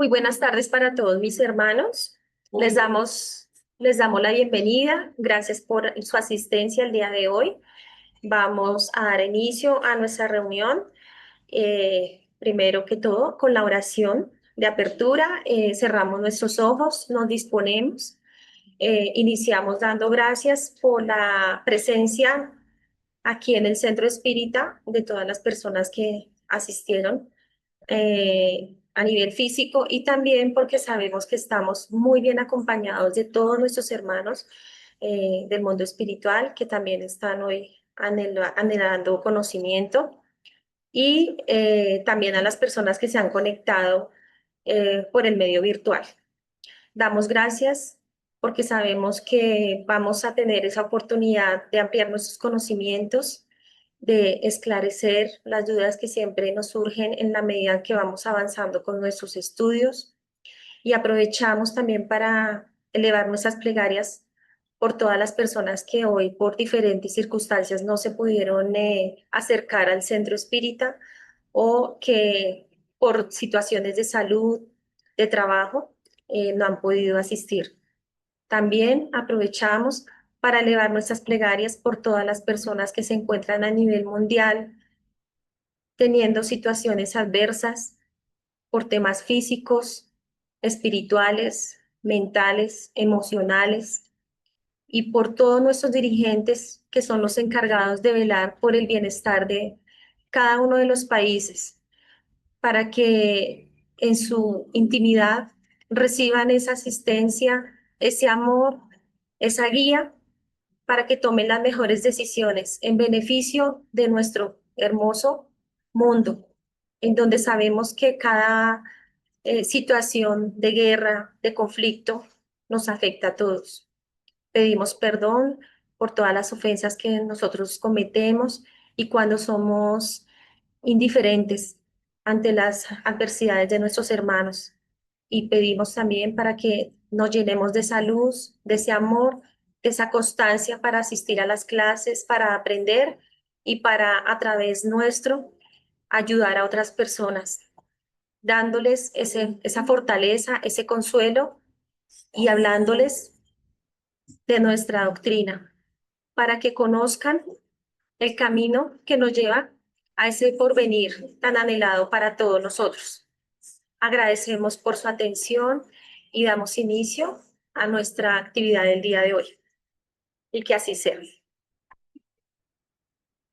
Muy buenas tardes para todos mis hermanos. Les damos la bienvenida. Gracias por su asistencia el día de hoy. Vamos a dar inicio a nuestra reunión. Primero que todo, con la oración de apertura, cerramos nuestros ojos, nos disponemos, iniciamos dando gracias por la presencia aquí en el Centro Espírita de todas las personas que asistieron a nivel físico y también porque sabemos que estamos muy bien acompañados de todos nuestros hermanos del mundo espiritual que también están hoy anhelando conocimiento y también a las personas que se han conectado por el medio virtual. Damos gracias porque sabemos que vamos a tener esa oportunidad de ampliar nuestros conocimientos, de esclarecer las dudas que siempre nos surgen en la medida que vamos avanzando con nuestros estudios y aprovechamos también para elevar nuestras plegarias por todas las personas que hoy por diferentes circunstancias no se pudieron acercar al centro espírita o que por situaciones de salud, de trabajo, no han podido asistir. También aprovechamos para elevar nuestras plegarias por todas las personas que se encuentran a nivel mundial teniendo situaciones adversas por temas físicos, espirituales, mentales, emocionales y por todos nuestros dirigentes que son los encargados de velar por el bienestar de cada uno de los países para que en su intimidad reciban esa asistencia, ese amor, esa guía para que tomen las mejores decisiones en beneficio de nuestro hermoso mundo, en donde sabemos que cada situación de guerra, de conflicto, nos afecta a todos. Pedimos perdón por todas las ofensas que nosotros cometemos y cuando somos indiferentes ante las adversidades de nuestros hermanos. Y pedimos también para que nos llenemos de esa luz, de ese amor, de esa constancia para asistir a las clases, para aprender y para a través nuestro ayudar a otras personas, dándoles esa fortaleza, ese consuelo y hablándoles de nuestra doctrina, para que conozcan el camino que nos lleva a ese porvenir tan anhelado para todos nosotros. Agradecemos por su atención y damos inicio a nuestra actividad del día de hoy. Y que así sea.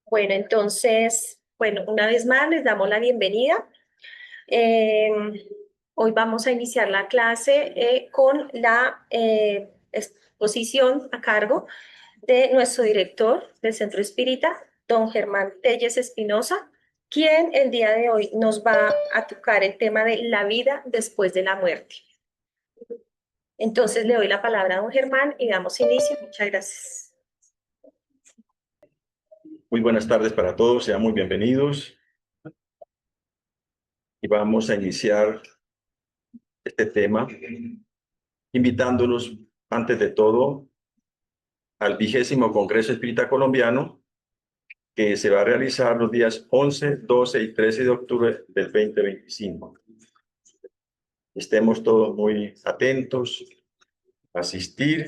Bueno, entonces, bueno, una vez más les damos la bienvenida. Eh, Hoy vamos a iniciar la clase con la exposición a cargo de nuestro director del Centro Espírita, don Germán Telles Espinosa, quien el día de hoy nos va a tocar el tema de la vida después de la muerte. Entonces le doy la palabra a don Germán y damos inicio. Muchas gracias. Muy buenas tardes para todos, sean muy bienvenidos. Y vamos a iniciar este tema invitándolos antes de todo al 20º Congreso Espírita Colombiano que se va a realizar los días 11, 12 y 13 de octubre del 2025. Estemos todos muy atentos a asistir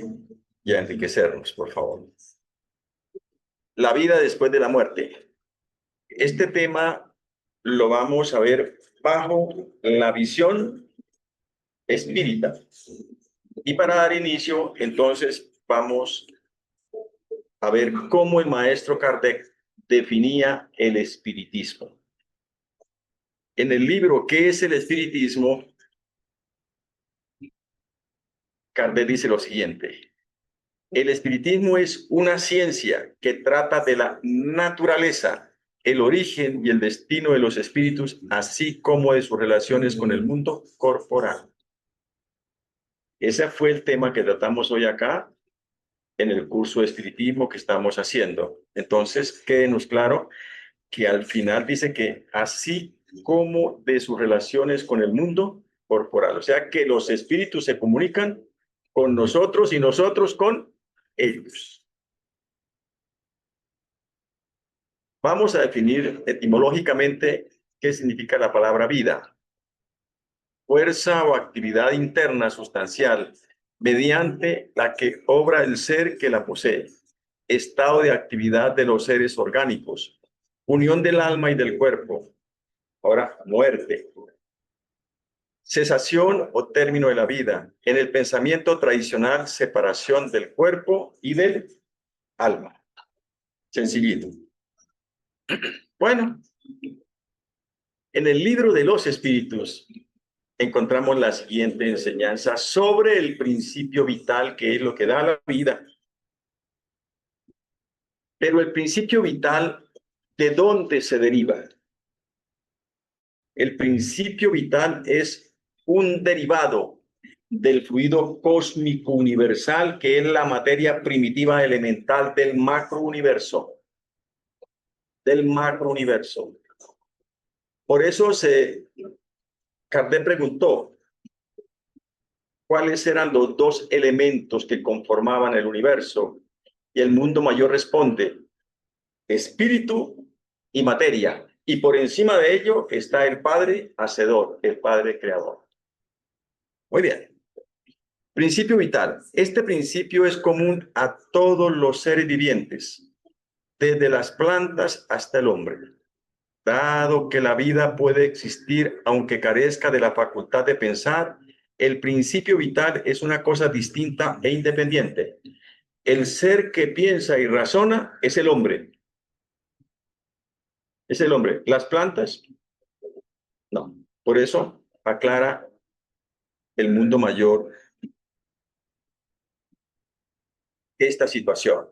y a enriquecernos, por favor. La vida después de la muerte. Este tema lo vamos a ver bajo la visión espírita. Y para dar inicio, entonces, vamos a ver cómo el maestro Kardec definía el espiritismo. En el libro ¿Qué es el espiritismo?, Kardec dice lo siguiente: el espiritismo es una ciencia que trata de la naturaleza, el origen y el destino de los espíritus, así como de sus relaciones con el mundo corporal. Ese fue el tema que tratamos hoy acá en el curso de espiritismo que estamos haciendo. Entonces, quédenos claro que al final dice que así como de sus relaciones con el mundo corporal, o sea que los espíritus se comunican con nosotros y nosotros con ellos. Vamos a definir etimológicamente qué significa la palabra vida. fuerza o actividad interna sustancial mediante la que obra el ser que la posee, estado de actividad de los seres orgánicos, unión del alma y del cuerpo. Ahora, muerte. Cesación o término de la vida. En el pensamiento tradicional, separación del cuerpo y del alma. Sencillito. Bueno, en el libro de los espíritus encontramos la siguiente enseñanza sobre el principio vital, que es lo que da la vida. Pero el principio vital, ¿de dónde se deriva? El principio vital es un derivado del fluido cósmico universal, que es la materia primitiva elemental del macrouniverso. Del macrouniverso. Por eso Kardec preguntó, ¿cuáles eran los dos elementos que conformaban el universo? Y el mundo mayor responde, espíritu y materia. Y por encima de ello está el Padre Hacedor, el Padre Creador. Muy bien. Principio vital. Este principio es común a todos los seres vivientes, desde las plantas hasta el hombre. Dado que la vida puede existir aunque carezca de la facultad de pensar, el principio vital es una cosa distinta e independiente. El ser que piensa y razona es el hombre. Es el hombre. Las plantas, no. Por eso aclara el mundo mayor esta situación.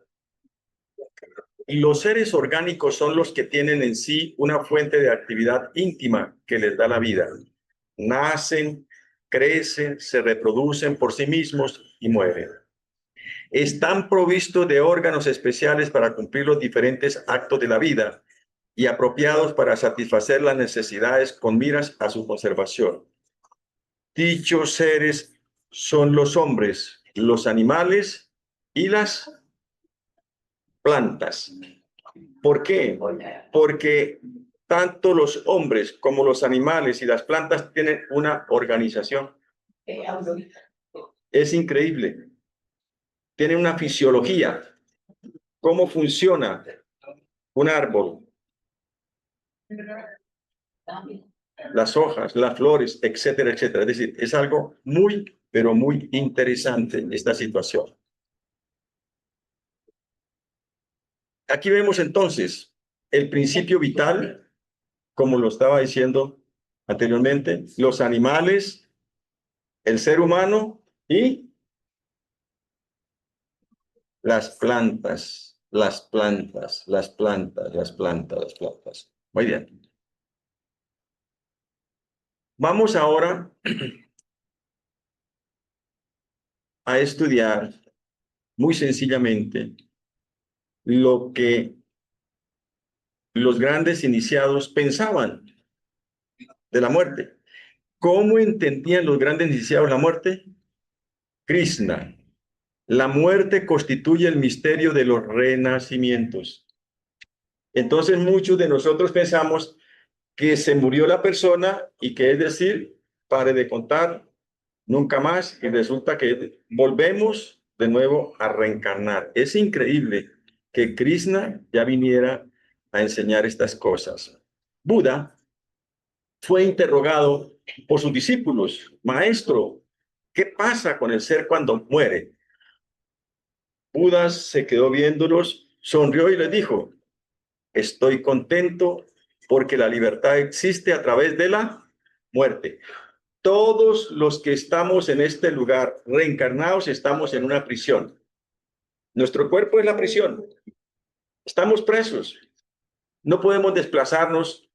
Y los seres orgánicos son los que tienen en sí una fuente de actividad íntima que les da la vida. Nacen, crecen, se reproducen por sí mismos y mueren. Están provistos de órganos especiales para cumplir los diferentes actos de la vida y apropiados para satisfacer las necesidades con miras a su conservación. Dichos seres son los hombres, los animales y las plantas. ¿Por qué? Porque tanto los hombres como los animales y las plantas tienen una organización. Es increíble. Tienen una fisiología. ¿Cómo funciona un árbol? Las hojas, las flores, etcétera, etcétera. Es decir, es algo muy, pero muy interesante esta situación. Aquí vemos entonces el principio vital, como lo estaba diciendo anteriormente, los animales, el ser humano y las plantas, las plantas, las plantas, las plantas, las plantas. Muy bien. Vamos ahora a estudiar muy sencillamente lo que los grandes iniciados pensaban de la muerte. ¿Cómo entendían los grandes iniciados la muerte? Krishna. La muerte constituye el misterio de los renacimientos. Entonces muchos de nosotros pensamos que se murió la persona y que es decir, pare de contar, nunca más, y resulta que volvemos de nuevo a reencarnar. Es increíble que Krishna ya viniera a enseñar estas cosas. Buda fue interrogado por sus discípulos, maestro, ¿qué pasa con el ser cuando muere? Buda se quedó viéndolos, sonrió y les dijo, estoy contento porque la libertad existe a través de la muerte. Todos los que estamos en este lugar reencarnados estamos en una prisión. Nuestro cuerpo es la prisión. Estamos presos. No podemos desplazarnos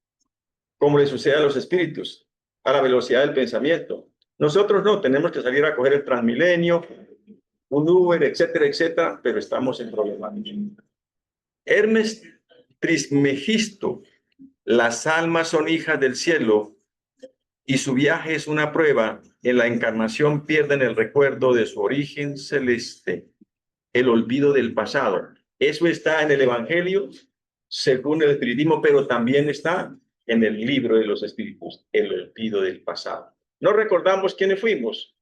como le sucede a los espíritus, a la velocidad del pensamiento. Nosotros no, tenemos que salir a coger el Transmilenio, un Uber, etcétera, etcétera, pero estamos en problemas. Hermes Trismegisto, las almas son hijas del cielo y su viaje es una prueba. En la encarnación pierden el recuerdo de su origen celeste, el olvido del pasado. Eso está en el Evangelio, según el espiritismo, pero también está en el libro de los espíritus, el olvido del pasado. No recordamos quiénes fuimos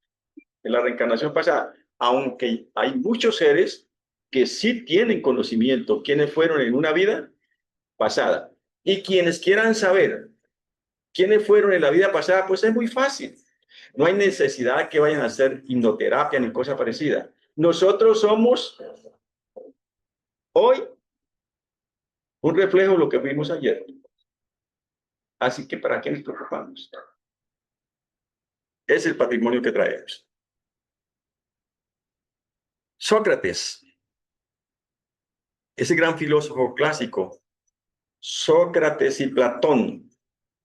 en la reencarnación pasada, aunque hay muchos seres que sí tienen conocimiento quiénes fueron en una vida pasada. Y quienes quieran saber quiénes fueron en la vida pasada, pues es muy fácil. No hay necesidad que vayan a hacer hipnoterapia ni cosa parecida. Nosotros somos hoy un reflejo de lo que vimos ayer. Así que ¿para qué nos preocupamos? Es el patrimonio que traemos. Sócrates, ese gran filósofo clásico, Sócrates y Platón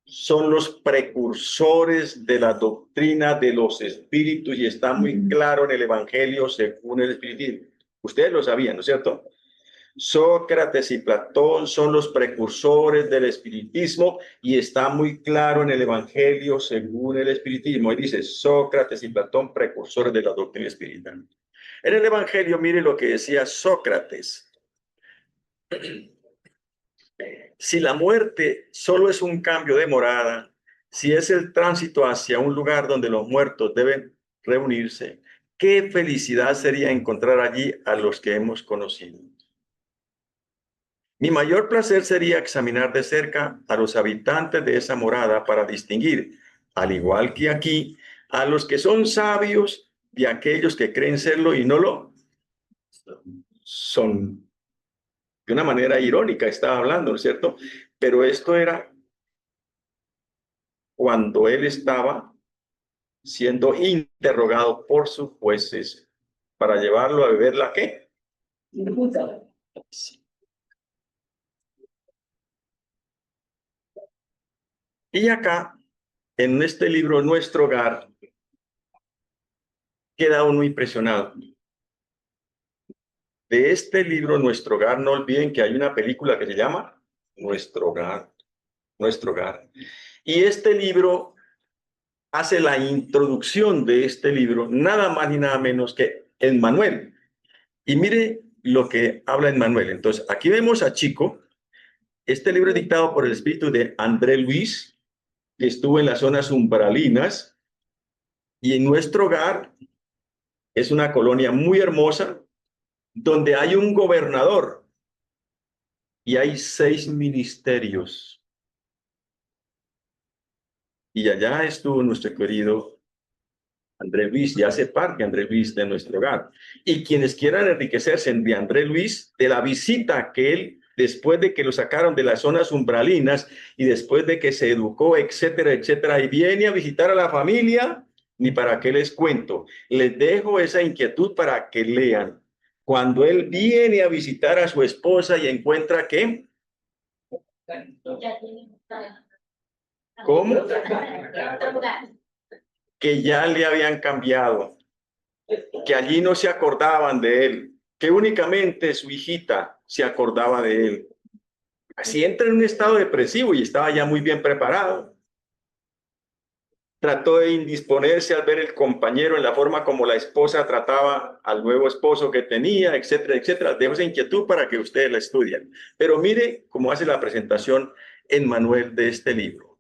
son los precursores de la doctrina de los espíritus y está muy claro en el Evangelio según el espiritismo. Ustedes lo sabían, ¿no es cierto? Sócrates y Platón son los precursores del espiritismo y está muy claro en el Evangelio según el espiritismo. Y dice Sócrates y Platón, precursores de la doctrina espírita. En el Evangelio, mire lo que decía Sócrates. Si la muerte solo es un cambio de morada, si es el tránsito hacia un lugar donde los muertos deben reunirse, qué felicidad sería encontrar allí a los que hemos conocido. Mi mayor placer sería examinar de cerca a los habitantes de esa morada para distinguir, al igual que aquí, a los que son sabios de aquellos que creen serlo y no lo son. De una manera irónica estaba hablando, ¿no es cierto? Pero esto era cuando él estaba siendo interrogado por sus jueces para llevarlo a beber la ¿qué? Y acá, en este libro, Nuestro Hogar, queda uno impresionado. De este libro, Nuestro Hogar, no olviden que hay una película que se llama Nuestro Hogar, Nuestro Hogar. Y este libro hace la introducción de este libro, nada más ni nada menos que Emmanuel. Y mire lo que habla Emmanuel. Entonces, aquí vemos a Chico. Este libro es dictado por el espíritu de André Luis, que estuvo en las zonas umbralinas. Y en Nuestro Hogar es una colonia muy hermosa, donde hay un gobernador y hay 6 ministerios. Y allá estuvo nuestro querido André Luis, ya hace parte André Luis de Nuestro Hogar. Y quienes quieran enriquecerse de André Luis, de la visita que él, después de que lo sacaron de las zonas umbralinas y después de que se educó, etcétera, etcétera, y viene a visitar a la familia, ni para qué les cuento. Les dejo esa inquietud para que lean. Cuando él viene a visitar a su esposa y encuentra que... ¿Cómo? Que ya le habían cambiado, que allí no se acordaban de él, que únicamente su hijita se acordaba de él. Así entra en un estado depresivo y estaba ya muy bien preparado. Trató de indisponerse al ver el compañero en la forma como la esposa trataba al nuevo esposo que tenía, etcétera, etcétera. Dejo esa inquietud para que ustedes la estudien. Pero mire cómo hace la presentación Emmanuel de este libro.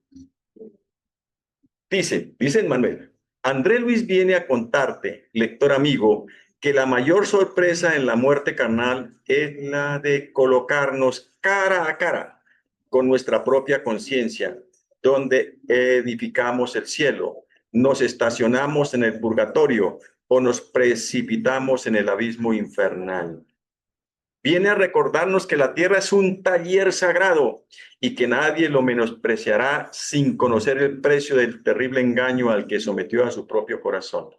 Dice Emmanuel, André Luis viene a contarte, lector amigo, que la mayor sorpresa en la muerte carnal es la de colocarnos cara a cara con nuestra propia conciencia, donde edificamos el cielo, nos estacionamos en el purgatorio o nos precipitamos en el abismo infernal. Viene a recordarnos que la tierra es un taller sagrado y que nadie lo menospreciará sin conocer el precio del terrible engaño al que sometió a su propio corazón.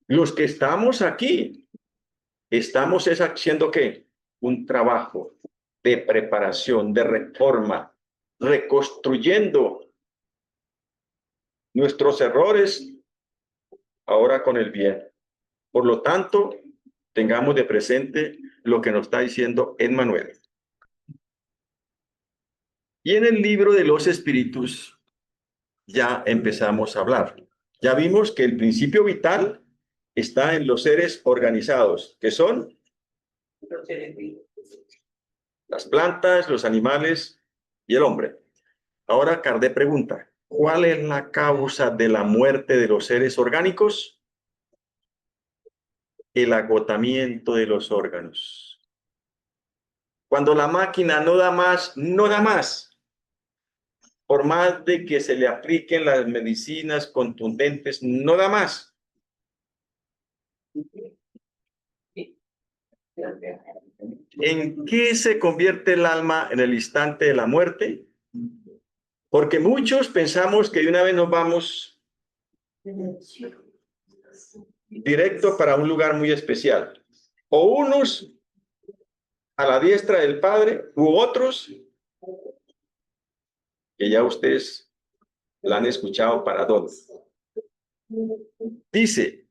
Los que estamos aquí, estamos haciendo ¿qué? Un trabajo de preparación, de reforma, reconstruyendo nuestros errores ahora con el bien. Por lo tanto, tengamos de presente lo que nos está diciendo Emmanuel. Y en el libro de los espíritus ya empezamos a hablar. Ya vimos que el principio vital está en los seres organizados, que son las plantas, los animales y el hombre. Ahora Kardec pregunta, ¿Cuál es la causa de la muerte de los seres orgánicos? El agotamiento de los órganos. Cuando la máquina no da más, no da más. Por más de que se le apliquen las medicinas contundentes, no da más. ¿En qué se convierte el alma en el instante de la muerte? Porque muchos pensamos que de una vez nos vamos directo para un lugar muy especial. O unos a la diestra del Padre, u otros que ya ustedes la han escuchado para dónde. Dice,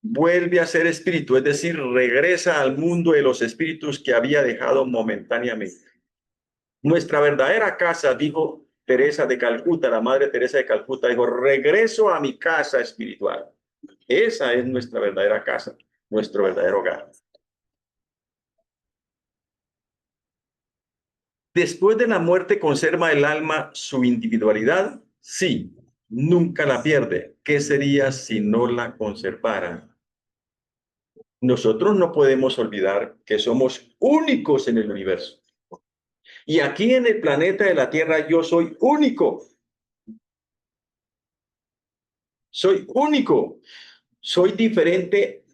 vuelve a ser espíritu, es decir, regresa al mundo de los espíritus que había dejado momentáneamente. Nuestra verdadera casa, dijo Teresa de Calcuta, la Madre Teresa de Calcuta, dijo, regreso a mi casa espiritual. Esa es nuestra verdadera casa, nuestro verdadero hogar. Después de la muerte, ¿conserva el alma su individualidad? Sí, nunca la pierde. ¿Qué sería si no la conservara? Nosotros no podemos olvidar que somos únicos en el universo. Y aquí en el planeta de la Tierra yo soy único. Soy único. Soy diferente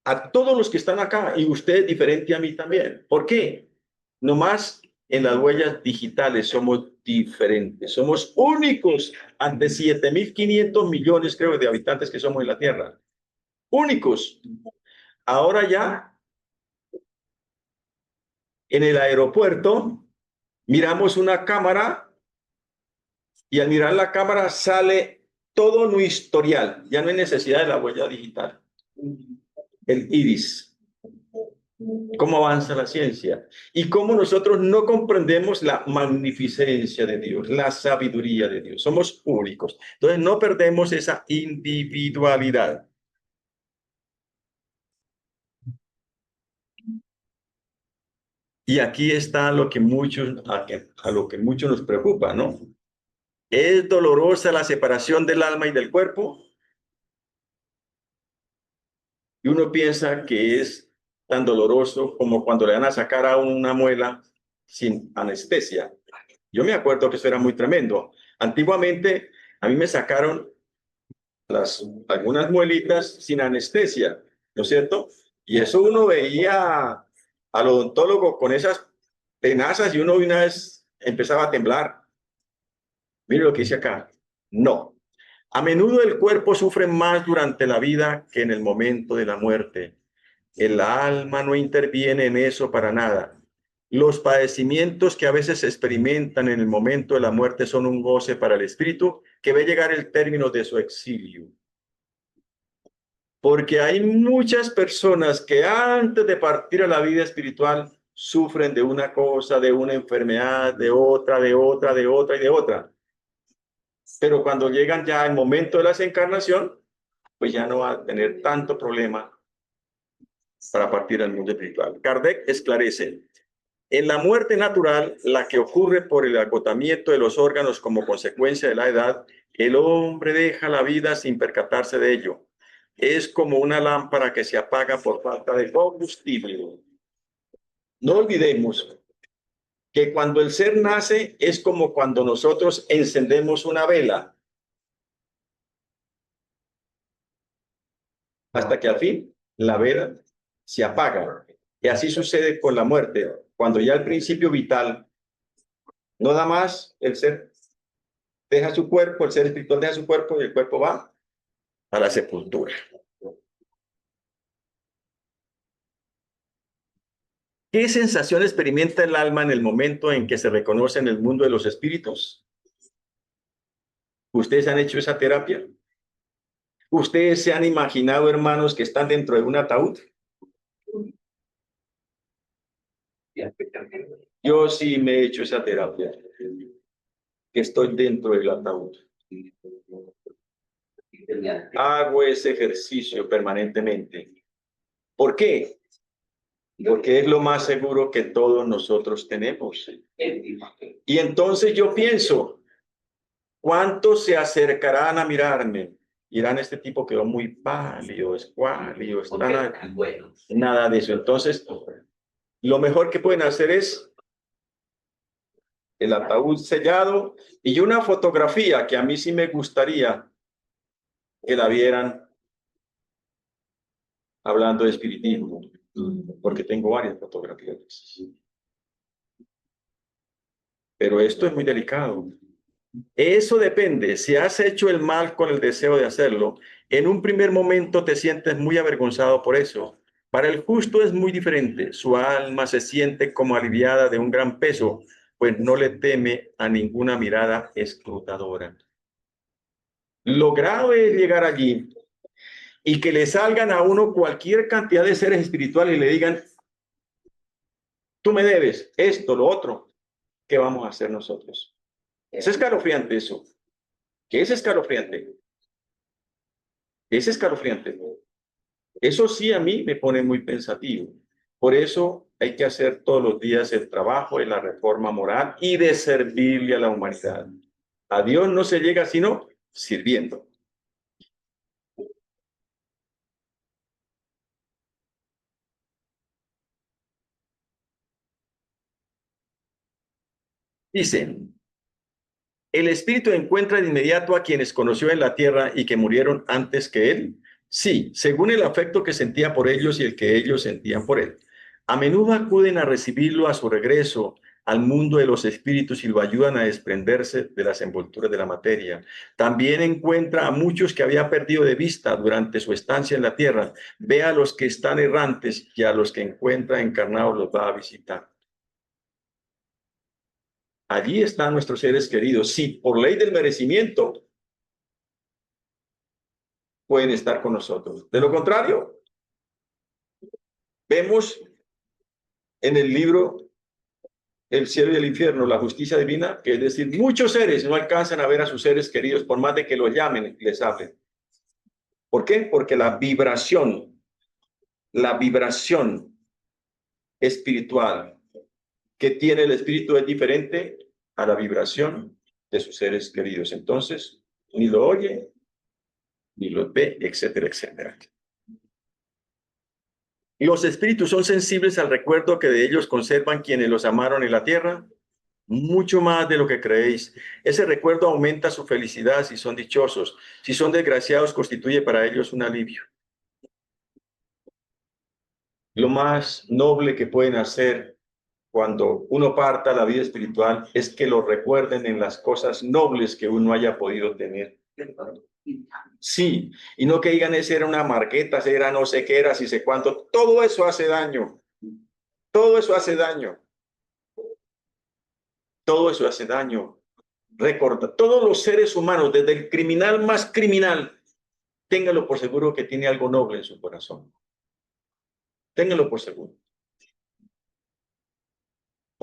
a todos los que están acá y usted es diferente a mí también. ¿Por qué? Nomás en las huellas digitales somos diferentes. Somos únicos ante 7.500 millones, creo, de habitantes que somos en la Tierra. Únicos. Ahora ya en el aeropuerto miramos una cámara y al mirar la cámara sale todo nuestro historial. Ya no hay necesidad de la huella digital. El iris. Cómo avanza la ciencia y cómo nosotros no comprendemos la magnificencia de Dios, la sabiduría de Dios. Somos únicos. Entonces no perdemos esa individualidad. Y aquí está lo que a lo que muchos nos preocupa, ¿no? ¿Es dolorosa la separación del alma y del cuerpo? Y uno piensa que es tan doloroso como cuando le van a sacar a una muela sin anestesia. Yo me acuerdo que eso era muy tremendo. Antiguamente a mí me sacaron algunas muelitas sin anestesia, ¿no es cierto? Y eso uno veía al odontólogo con esas tenazas y uno de una vez empezaba a temblar. Mire lo que dice acá. No. A menudo el cuerpo sufre más durante la vida que en el momento de la muerte. El alma no interviene en eso para nada. Los padecimientos que a veces se experimentan en el momento de la muerte son un goce para el espíritu que ve llegar el término de su exilio. Porque hay muchas personas que antes de partir a la vida espiritual sufren de una cosa, de una enfermedad, de otra, de otra, de otra y de otra. Pero cuando llegan ya al momento de la desencarnación, pues ya no va a tener tanto problema para partir al mundo espiritual. Kardec esclarece, en la muerte natural, la que ocurre por el agotamiento de los órganos como consecuencia de la edad, el hombre deja la vida sin percatarse de ello. Es como una lámpara que se apaga por falta de combustible. No olvidemos que cuando el ser nace es como cuando nosotros encendemos una vela, hasta que al fin la vela se apaga. Y así sucede con la muerte. Cuando ya el principio vital no da más, el ser deja su cuerpo, el ser espiritual deja su cuerpo y el cuerpo va a la sepultura. ¿Qué sensación experimenta el alma en el momento en que se reconoce en el mundo de los espíritus? ¿Ustedes han hecho esa terapia? ¿Ustedes se han imaginado, hermanos, que están dentro de un ataúd? Yo sí me he hecho esa terapia, que estoy dentro del ataúd. Hago ese ejercicio permanentemente. ¿Por qué? Porque es lo más seguro que todos nosotros tenemos. Y entonces yo pienso, ¿Cuántos se acercarán a mirarme? Dirán, este tipo quedó muy pálido, escuálido, nada de eso. Entonces, lo mejor que pueden hacer es el ataúd sellado y una fotografía que a mí sí me gustaría que la vieran hablando de espiritismo, porque tengo varias fotografías. Pero esto es muy delicado. Eso depende. Si has hecho el mal con el deseo de hacerlo, en un primer momento te sientes muy avergonzado por eso. Para el justo es muy diferente. Su alma se siente como aliviada de un gran peso, pues no le teme a ninguna mirada escrutadora. Lo grave es llegar allí y que le salgan a uno cualquier cantidad de seres espirituales y le digan, tú me debes esto, lo otro. ¿Qué vamos a hacer nosotros? Es escalofriante eso. ¿Qué es escalofriante? Es escalofriante. Eso sí a mí me pone muy pensativo. Por eso hay que hacer todos los días el trabajo de la reforma moral y de servirle a la humanidad. A Dios no se llega sino sirviendo. Dice, ¿el Espíritu encuentra de inmediato a quienes conoció en la tierra y que murieron antes que él? Sí, según el afecto que sentía por ellos y el que ellos sentían por él. A menudo acuden a recibirlo a su regreso al mundo de los espíritus y lo ayudan a desprenderse de las envolturas de la materia. También encuentra a muchos que había perdido de vista durante su estancia en la tierra. Ve a los que están errantes y a los que encuentra encarnados los va a visitar. Allí están nuestros seres queridos. Sí, por ley del merecimiento pueden estar con nosotros. De lo contrario, vemos en el libro El cielo y el infierno, la justicia divina, que es decir, muchos seres no alcanzan a ver a sus seres queridos por más de que los llamen y les hablen. ¿Por qué? Porque la vibración espiritual que tiene el espíritu es diferente a la vibración de sus seres queridos. Entonces, ni lo oye, ni lo ve, etcétera, etcétera. Los espíritus son sensibles al recuerdo que de ellos conservan quienes los amaron en la tierra, mucho más de lo que creéis. Ese recuerdo aumenta su felicidad si son dichosos. Si son desgraciados, constituye para ellos un alivio. Lo más noble que pueden hacer cuando uno parta a la vida espiritual es que lo recuerden en las cosas nobles que uno haya podido tener. Sí, y no que digan, ese era una marqueta, ese era no sé qué era, si sé cuánto. Todo eso hace daño. Todo eso hace daño. Todo eso hace daño. Recorda, todos los seres humanos, desde el criminal más criminal, téngalo por seguro que tiene algo noble en su corazón. Téngalo por seguro.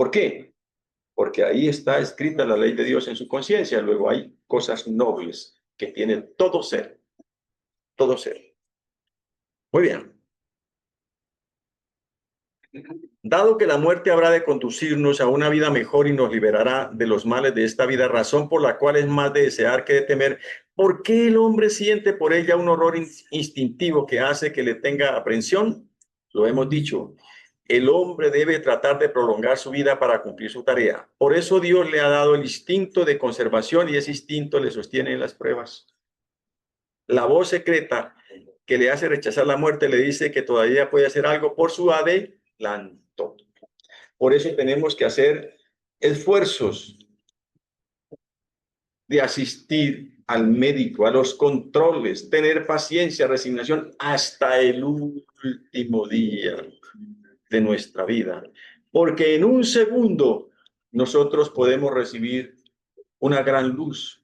¿Por qué? Porque ahí está escrita la ley de Dios en su conciencia. Luego hay cosas nobles que tiene todo ser. Todo ser. Muy bien. Dado que la muerte habrá de conducirnos a una vida mejor y nos liberará de los males de esta vida, razón por la cual es más de desear que de temer, ¿por qué el hombre siente por ella un horror instintivo que hace que le tenga aprensión? Lo hemos dicho, el hombre debe tratar de prolongar su vida para cumplir su tarea. Por eso Dios le ha dado el instinto de conservación y ese instinto le sostiene en las pruebas. La voz secreta que le hace rechazar la muerte le dice que todavía puede hacer algo por su adelanto. Por eso tenemos que hacer esfuerzos de asistir al médico, a los controles, tener paciencia, resignación hasta el último día de nuestra vida. Porque en un segundo nosotros podemos recibir una gran luz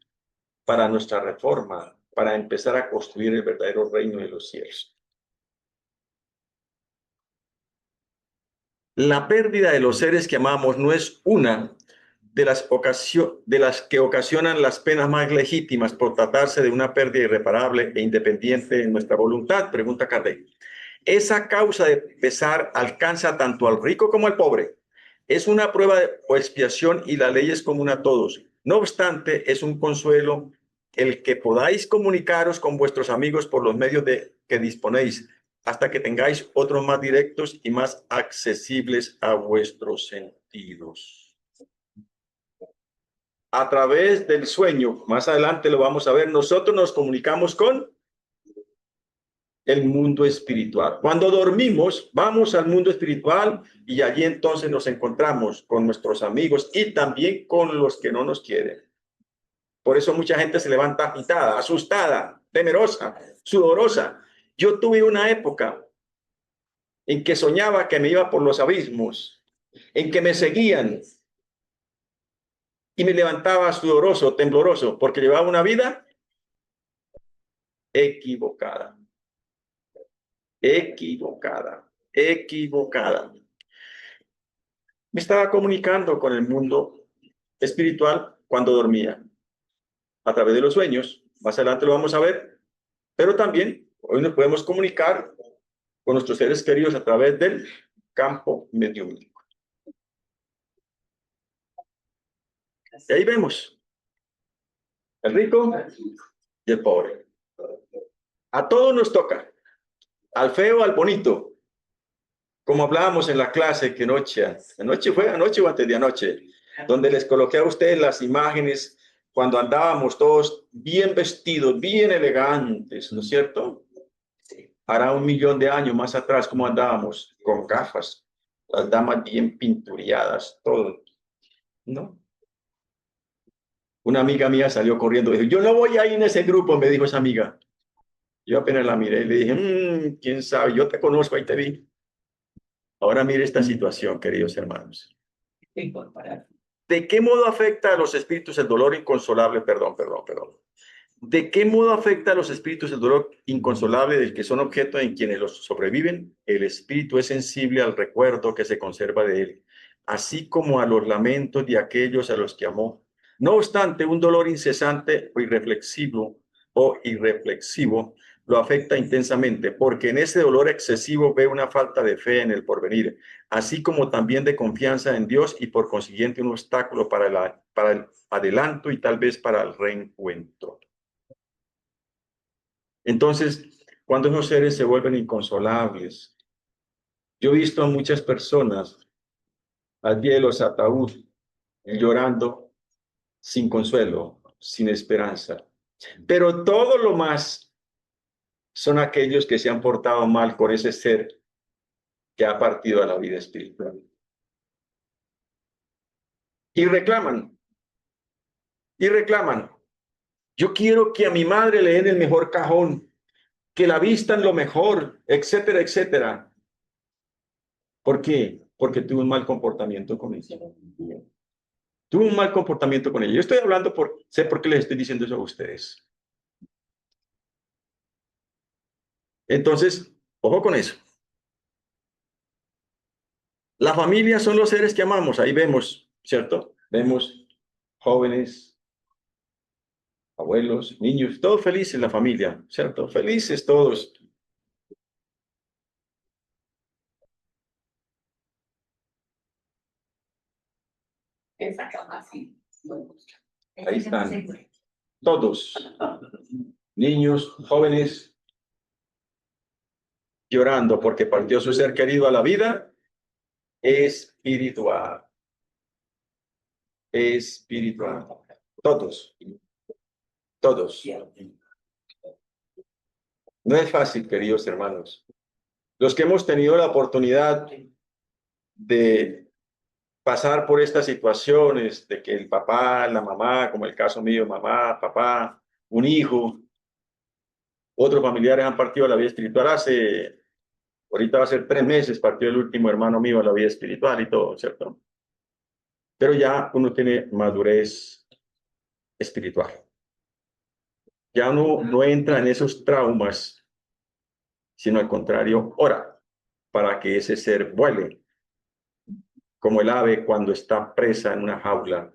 para nuestra reforma, para empezar a construir el verdadero reino de los cielos. La pérdida de los seres que amamos no es una de las que ocasionan las penas más legítimas por tratarse de una pérdida irreparable e independiente de nuestra voluntad, pregunta Kardec. Esa causa de pesar alcanza tanto al rico como al pobre. Es una prueba o expiación y la ley es común a todos. No obstante, es un consuelo el que podáis comunicaros con vuestros amigos por los medios que disponéis, hasta que tengáis otros más directos y más accesibles a vuestros sentidos. A través del sueño, más adelante lo vamos a ver, nosotros nos comunicamos con el mundo espiritual. Cuando dormimos, vamos al mundo espiritual y allí entonces nos encontramos con nuestros amigos y también con los que no nos quieren. Por eso mucha gente se levanta agitada, asustada, temerosa, sudorosa. Yo tuve una época en que soñaba que me iba por los abismos, en que me seguían y me levantaba sudoroso, tembloroso, porque llevaba una vida equivocada, equivocada. Me estaba comunicando con el mundo espiritual cuando dormía, a través de los sueños. Más adelante lo vamos a ver, pero también hoy nos podemos comunicar con nuestros seres queridos a través del campo mediúnico. Y ahí vemos el rico y el pobre. A todos nos toca, al feo, al bonito. Como hablábamos en la clase que anoche fue anoche o antes de anoche, donde les coloqué a ustedes las imágenes cuando andábamos todos bien vestidos, bien elegantes, ¿no es cierto? Hará 1.000.000 de años más atrás, como andábamos con gafas, las damas bien pintureadas, todo, ¿no? Una amiga mía salió corriendo y dijo, yo no voy ahí en ese grupo, me dijo esa amiga. Yo apenas la miré y le dije, quién sabe, yo te conozco, ahí te vi. Ahora mire esta situación, queridos hermanos. ¿De qué modo afecta a los espíritus el dolor inconsolable? Perdón. ¿De qué modo afecta a los espíritus el dolor inconsolable del que son objeto en quienes los sobreviven? El espíritu es sensible al recuerdo que se conserva de él, así como a los lamentos de aquellos a los que amó. No obstante, un dolor incesante o irreflexivo lo afecta intensamente, porque en ese dolor excesivo ve una falta de fe en el porvenir, así como también de confianza en Dios y por consiguiente un obstáculo para el adelanto y tal vez para el reencuentro. Entonces, cuando esos seres se vuelven inconsolables, yo he visto a muchas personas al pie de los ataúdes llorando sin consuelo, sin esperanza. Pero todo lo más son aquellos que se han portado mal con ese ser que ha partido a la vida espiritual. Y reclaman. Yo quiero que a mi madre le den el mejor cajón, que la vistan lo mejor, etcétera, etcétera. ¿Por qué? Porque tuvo un mal comportamiento con ella. Tuvo un mal comportamiento con ella. Yo estoy hablando sé por qué les estoy diciendo eso a ustedes. Entonces, ojo con eso. La familia son los seres que amamos. Ahí vemos, ¿cierto? Vemos jóvenes, abuelos, niños, todos felices en la familia, ¿cierto? Felices todos. Ahí están. Todos. Niños, jóvenes, llorando porque partió su ser querido a la vida espiritual. Espiritual. Todos. No es fácil, queridos hermanos. Los que hemos tenido la oportunidad de pasar por estas situaciones, de que el papá, la mamá, como el caso mío, mamá, papá, un hijo, otros familiares han partido a la vida espiritual. Ahorita va a ser 3 meses, partió el último hermano mío a la vida espiritual y todo, ¿cierto? Pero ya uno tiene madurez espiritual. Ya uno no entra en esos traumas, sino al contrario, ora para que ese ser vuele, como el ave cuando está presa en una jaula,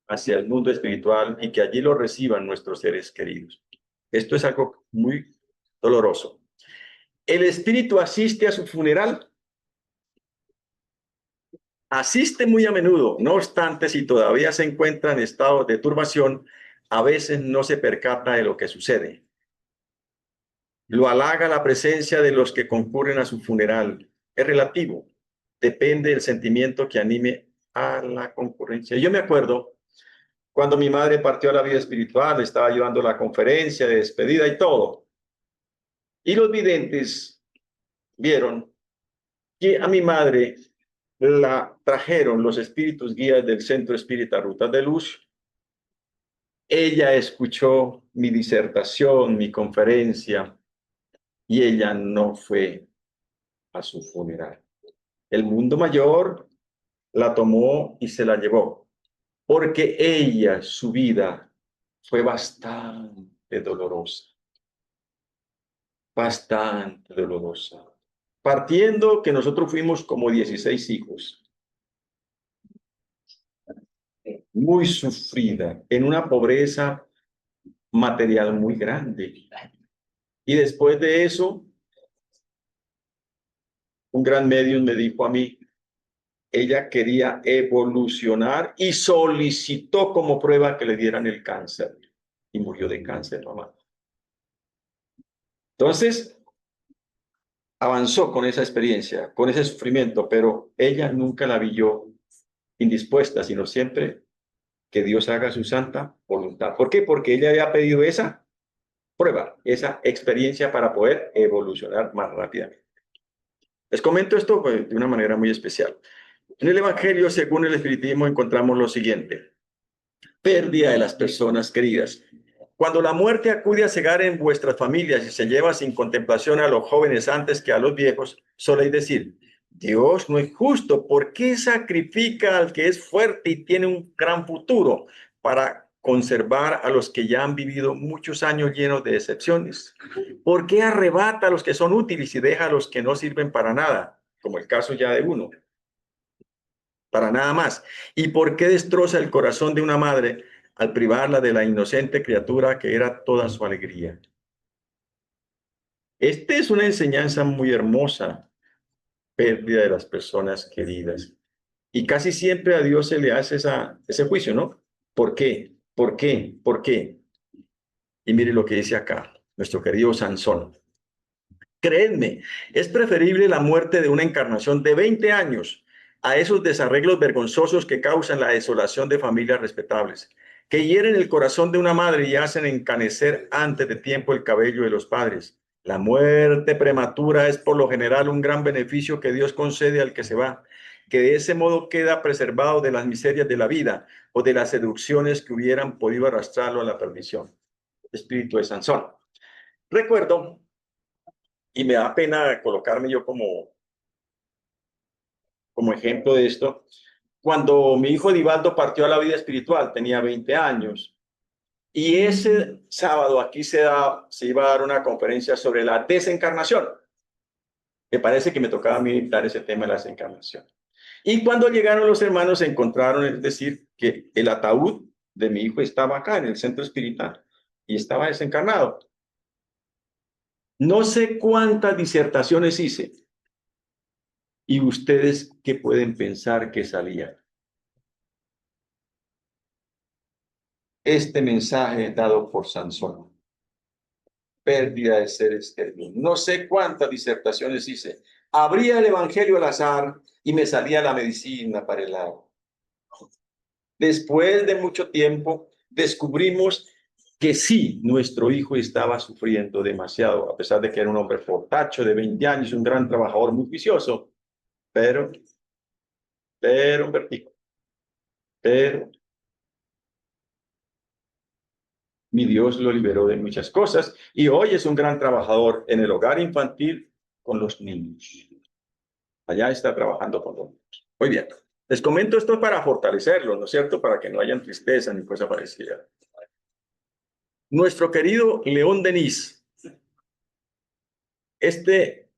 hacia el mundo espiritual y que allí lo reciban nuestros seres queridos. Esto es algo muy doloroso. El espíritu asiste a su funeral. Asiste muy a menudo. No obstante, si todavía se encuentra en estado de turbación, a veces no se percata de lo que sucede. Lo halaga la presencia de los que concurren a su funeral. Es relativo. Depende del sentimiento que anime a la concurrencia. Yo me acuerdo cuando mi madre partió a la vida espiritual, estaba llevando la conferencia de despedida y todo. Y los videntes vieron que a mi madre la trajeron los espíritus guías del Centro Espírita Rutas de Luz. Ella escuchó mi disertación, mi conferencia, y ella no fue a su funeral. El mundo mayor la tomó y se la llevó, porque ella, su vida, fue bastante dolorosa, bastante dolorosa. Partiendo que nosotros fuimos como 16 hijos, muy sufrida, en una pobreza material muy grande. Y después de eso, un gran medium me dijo a mí, ella quería evolucionar y solicitó como prueba que le dieran el cáncer. Y murió de cáncer, mamá. Entonces, avanzó con esa experiencia, con ese sufrimiento, pero ella nunca la vi yo indispuesta, sino siempre que Dios haga su santa voluntad. ¿Por qué? Porque ella había pedido esa prueba, esa experiencia para poder evolucionar más rápidamente. Les comento esto pues, de una manera muy especial. En el Evangelio, según el Espiritismo, encontramos lo siguiente. Pérdida de las personas queridas. Cuando la muerte acude a cegar en vuestras familias y se lleva sin contemplación a los jóvenes antes que a los viejos, soléis decir, Dios no es justo. ¿Por qué sacrifica al que es fuerte y tiene un gran futuro para conservar a los que ya han vivido muchos años llenos de decepciones? ¿Por qué arrebata a los que son útiles y deja a los que no sirven para nada? Como el caso ya de uno. Para nada más. ¿Y por qué destroza el corazón de una madre al privarla de la inocente criatura que era toda su alegría? Esta es una enseñanza muy hermosa, pérdida de las personas queridas. Y casi siempre a Dios se le hace ese juicio, ¿no? ¿Por qué? ¿Por qué? ¿Por qué? Y mire lo que dice acá, nuestro querido Sansón. Creedme, es preferible la muerte de una encarnación de 20 años a esos desarreglos vergonzosos que causan la desolación de familias respetables, que hieren el corazón de una madre y hacen encanecer antes de tiempo el cabello de los padres. La muerte prematura es por lo general un gran beneficio que Dios concede al que se va, que de ese modo queda preservado de las miserias de la vida o de las seducciones que hubieran podido arrastrarlo a la perdición. Espíritu de Sansón. Recuerdo, y me da pena colocarme yo como ejemplo de esto, cuando mi hijo Divaldo partió a la vida espiritual, tenía 20 años, y ese sábado aquí se iba a dar una conferencia sobre la desencarnación. Me parece que me tocaba a mí dar ese tema de la desencarnación. Y cuando llegaron los hermanos, se encontraron, es decir, que el ataúd de mi hijo estaba acá en el centro espiritual y estaba desencarnado. No sé cuántas disertaciones hice. ¿Y ustedes qué pueden pensar que salía? Este mensaje dado por Sansón. Pérdida de seres queridos. No sé cuántas disertaciones hice. Abría el Evangelio al azar y me salía la medicina para el lado. Después de mucho tiempo, descubrimos que sí, nuestro hijo estaba sufriendo demasiado, a pesar de que era un hombre fortacho de 20 años, un gran trabajador, muy vicioso, pero un vertigo. Pero mi Dios lo liberó de muchas cosas y hoy es un gran trabajador en el hogar infantil con los niños. Allá está trabajando con los niños. Muy bien. Les comento esto para fortalecerlo, ¿no es cierto? Para que no hayan tristeza ni cosa parecida. Nuestro querido León Denis, este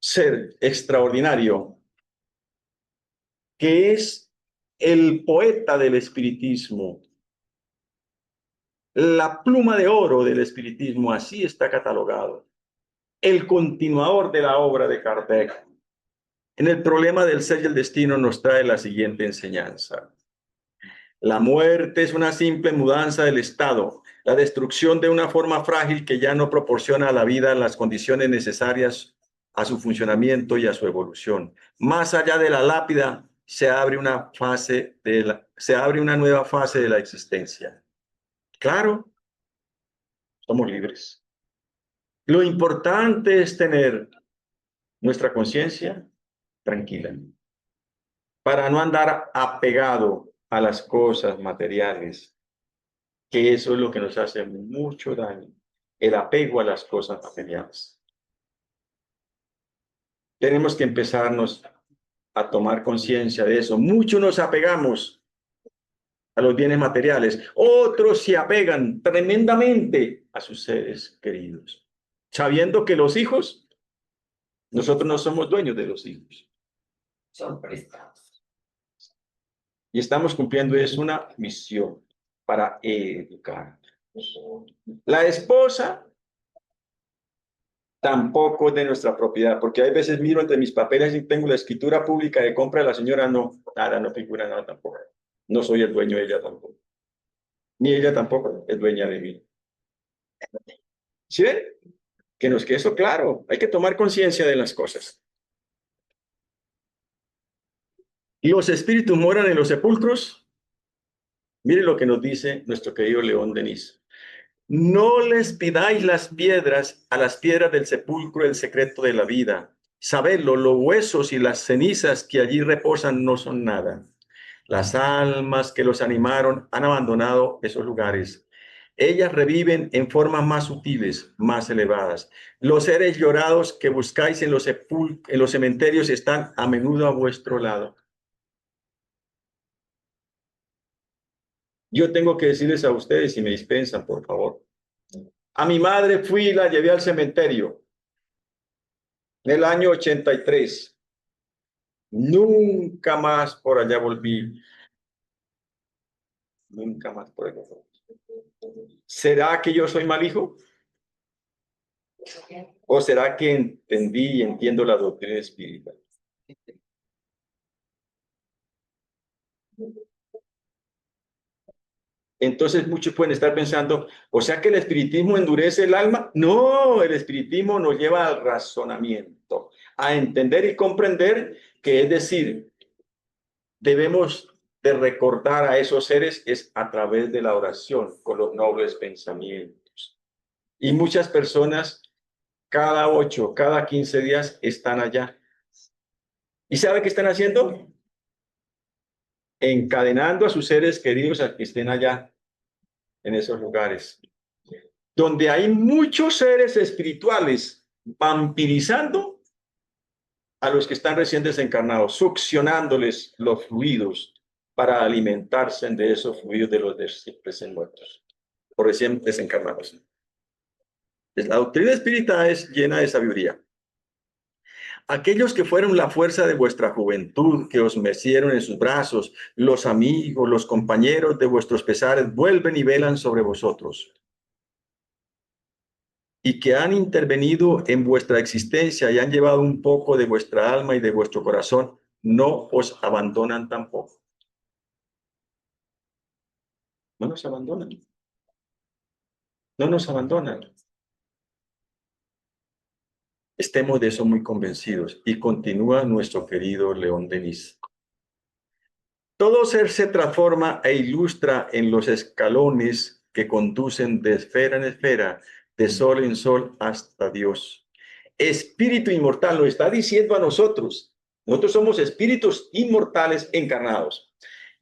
ser extraordinario que es el poeta del espiritismo, la pluma de oro del espiritismo, así está catalogado. El continuador de la obra de Kardec, en el problema del ser y el destino nos trae la siguiente enseñanza. La muerte es una simple mudanza del estado, la destrucción de una forma frágil que ya no proporciona a la vida las condiciones necesarias a su funcionamiento y a su evolución. Más allá de la lápida, se abre una nueva fase de la existencia. Claro, somos libres. Lo importante es tener nuestra conciencia tranquila, para no andar apegado a las cosas materiales, que eso es lo que nos hace mucho daño, el apego a las cosas materiales. Tenemos que empezarnos a tomar conciencia de eso. Muchos nos apegamos a los bienes materiales, otros se apegan tremendamente a sus seres queridos, sabiendo que los hijos, nosotros no somos dueños de los hijos. Son prestados. Y estamos cumpliendo es una misión para educar. La esposa tampoco es de nuestra propiedad, porque hay veces miro entre mis papeles y tengo la escritura pública de compra de la señora, no, nada, no figura nada tampoco. No soy el dueño de ella tampoco. Ni ella tampoco es dueña de mí. ¿Sí ven? Que nos quede eso claro. Hay que tomar conciencia de las cosas. ¿Y los espíritus moran en los sepulcros? Mire lo que nos dice nuestro querido León Denis. No les pidáis las piedras a las piedras del sepulcro el secreto de la vida. Sabedlo, los huesos y las cenizas que allí reposan no son nada. Las almas que los animaron han abandonado esos lugares. Ellas reviven en formas más sutiles, más elevadas. Los seres llorados que buscáis en los cementerios están a menudo a vuestro lado. Yo tengo que decirles a ustedes, si me dispensan, por favor. A mi madre fui y la llevé al cementerio en el año 83. Nunca más por allá volví. Nunca más por allá. ¿Será que yo soy mal hijo? ¿O será que entendí y entiendo la doctrina espírita? Entonces muchos pueden estar pensando, o sea que el espiritismo endurece el alma. No, el espiritismo nos lleva al razonamiento, a entender y comprender que, es decir, debemos de recordar a esos seres es a través de la oración, con los nobles pensamientos. Y muchas personas cada 8, cada 15 días están allá. ¿Y sabe qué están haciendo? Encadenando a sus seres queridos a que estén allá, en esos lugares, donde hay muchos seres espirituales vampirizando a los que están recién desencarnados, succionándoles los fluidos para alimentarse de esos fluidos de los recién muertos, o recién desencarnados. La doctrina espírita es llena de sabiduría. Aquellos que fueron la fuerza de vuestra juventud, que os mecieron en sus brazos, los amigos, los compañeros de vuestros pesares, vuelven y velan sobre vosotros. Y que han intervenido en vuestra existencia y han llevado un poco de vuestra alma y de vuestro corazón, no os abandonan tampoco. No nos abandonan. No nos abandonan. Estemos de eso muy convencidos. Y continúa nuestro querido León Denis. Todo ser se transforma e ilustra en los escalones que conducen de esfera en esfera, de sol en sol hasta Dios. Espíritu inmortal, lo está diciendo a nosotros. Nosotros somos espíritus inmortales encarnados.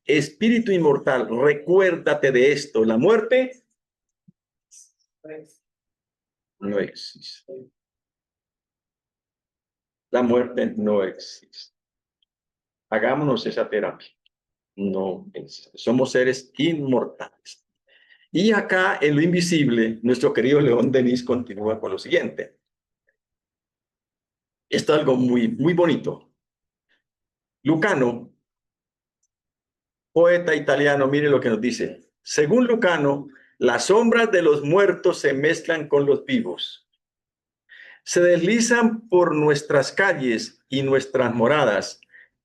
Espíritu inmortal, recuérdate de esto. La muerte no existe. La muerte no existe. Hagámonos esa terapia. No existe. Somos seres inmortales. Y acá, en lo invisible, nuestro querido León Denis continúa con lo siguiente. Esto es algo muy, muy bonito. Lucano, poeta italiano, mire lo que nos dice. Según Lucano, las sombras de los muertos se mezclan con los vivos. Se deslizan por nuestras calles y nuestras moradas.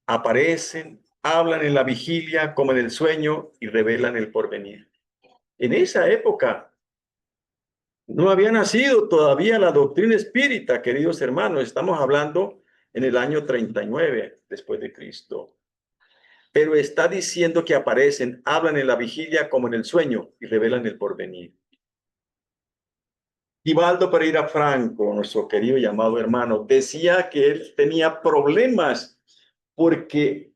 Aparecen, hablan en la vigilia como en el sueño y revelan el porvenir. En esa época no había nacido todavía la doctrina espírita, queridos hermanos. Estamos hablando en el año 39 después de Cristo. Pero está diciendo que aparecen, hablan en la vigilia como en el sueño y revelan el porvenir. Divaldo Pereira Franco, nuestro querido y amado hermano, decía que él tenía problemas porque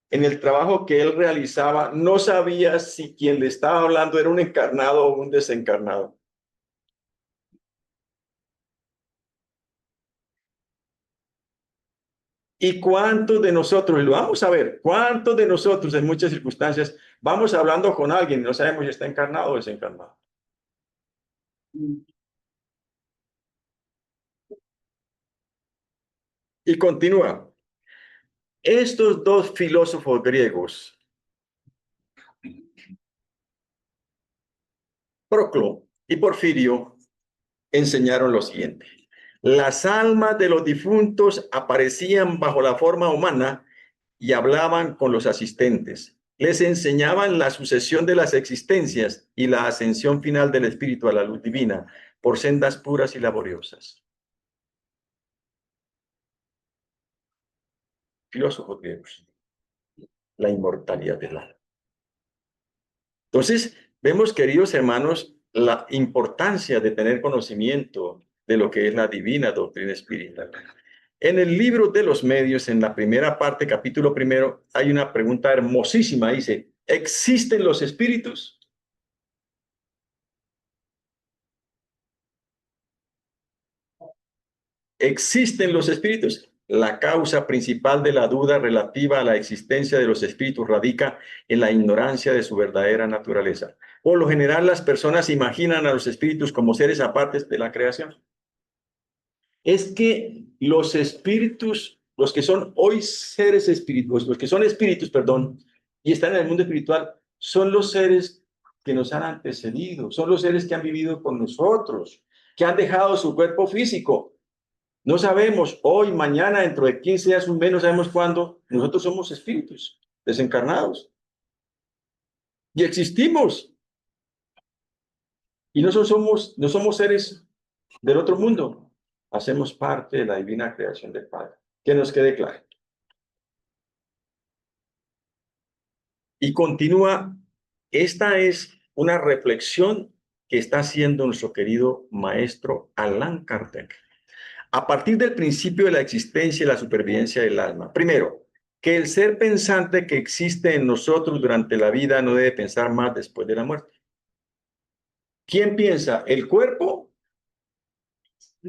en el trabajo que él realizaba no sabía si quien le estaba hablando era un encarnado o un desencarnado. ¿Y cuántos de nosotros, y lo vamos a ver, cuántos de nosotros en muchas circunstancias vamos hablando con alguien y no sabemos si está encarnado o desencarnado? Y continúa. Estos dos filósofos griegos, Proclo y Porfirio, enseñaron lo siguiente. Las almas de los difuntos aparecían bajo la forma humana y hablaban con los asistentes. Les enseñaban la sucesión de las existencias y la ascensión final del espíritu a la luz divina por sendas puras y laboriosas. Filósofos griegos. La inmortalidad del alma. Entonces, vemos, queridos hermanos, la importancia de tener conocimiento de lo que es la divina doctrina espiritual. En el libro de los medios, en la primera parte, capítulo primero, hay una pregunta hermosísima. Dice, ¿existen los espíritus? ¿Existen los espíritus? La causa principal de la duda relativa a la existencia de los espíritus radica en la ignorancia de su verdadera naturaleza. Por lo general, las personas imaginan a los espíritus como seres apartes de la creación. Es que los espíritus, los que son hoy seres espirituales, los que son espíritus, perdón, y están en el mundo espiritual, son los seres que nos han antecedido, son los seres que han vivido con nosotros, que han dejado su cuerpo físico. No sabemos hoy, mañana, dentro de 15 días, un mes, no sabemos cuándo. Nosotros somos espíritus desencarnados. Y existimos. Y no somos seres del otro mundo. Hacemos parte de la divina creación del Padre. Que nos quede claro. Y continúa, esta es una reflexión que está haciendo nuestro querido maestro Allan Kardec. A partir del principio de la existencia y la supervivencia del alma. Primero, que el ser pensante que existe en nosotros durante la vida no debe pensar más después de la muerte. ¿Quién piensa? ¿El cuerpo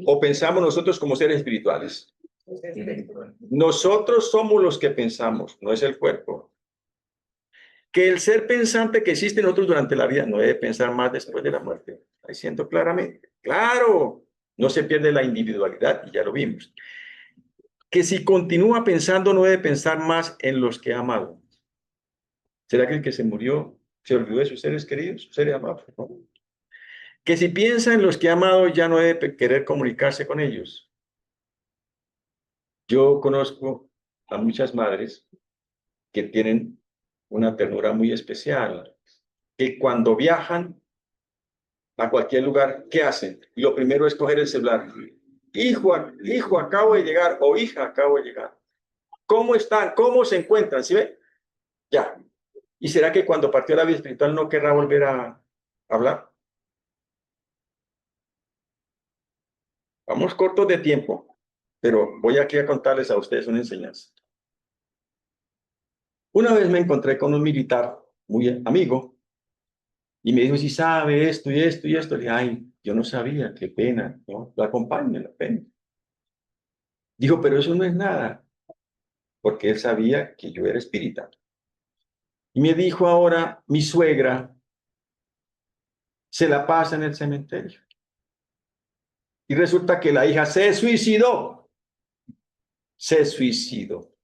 o pensamos nosotros como seres espirituales? Nosotros somos los que pensamos, no es el cuerpo. Que el ser pensante que existe en nosotros durante la vida no debe pensar más después de la muerte. Está diciendo claramente. Claro, no se pierde la individualidad y ya lo vimos. Que si continúa pensando no debe pensar más en los que ha amado. ¿Será que el que se murió se olvidó de sus seres queridos, sus seres amados? ¿No? Que si piensa en los que ha amado ya no debe querer comunicarse con ellos. Yo conozco a muchas madres que tienen una ternura muy especial, que cuando viajan a cualquier lugar, ¿qué hacen? Y lo primero es coger el celular. Hijo, acabo de llegar, o hija, acabo de llegar. ¿Cómo están? ¿Cómo se encuentran? ¿Sí ve? Ya. ¿Y será que cuando partió la vida espiritual no querrá volver a hablar? Vamos cortos de tiempo, pero voy aquí a contarles a ustedes una enseñanza. Una vez me encontré con un militar muy amigo y me dijo, si sabe esto y esto y esto. Le dije, ay, yo no sabía, qué pena, ¿no? Lo acompaño, la pena. Dijo, pero eso no es nada, porque él sabía que yo era espírita. Y me dijo ahora, mi suegra se la pasa en el cementerio. Y resulta que la hija se suicidó. Se suicidó.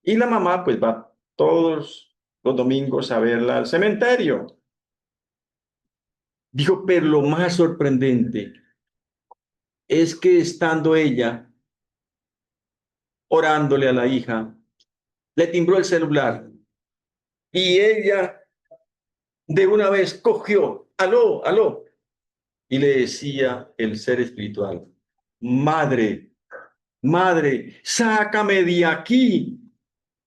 Y la mamá pues va todos los domingos a verla al cementerio. Dijo, pero lo más sorprendente es que estando ella orándole a la hija, le timbró el celular y ella de una vez cogió, aló, aló, y le decía el ser espiritual, madre, madre, sácame de aquí.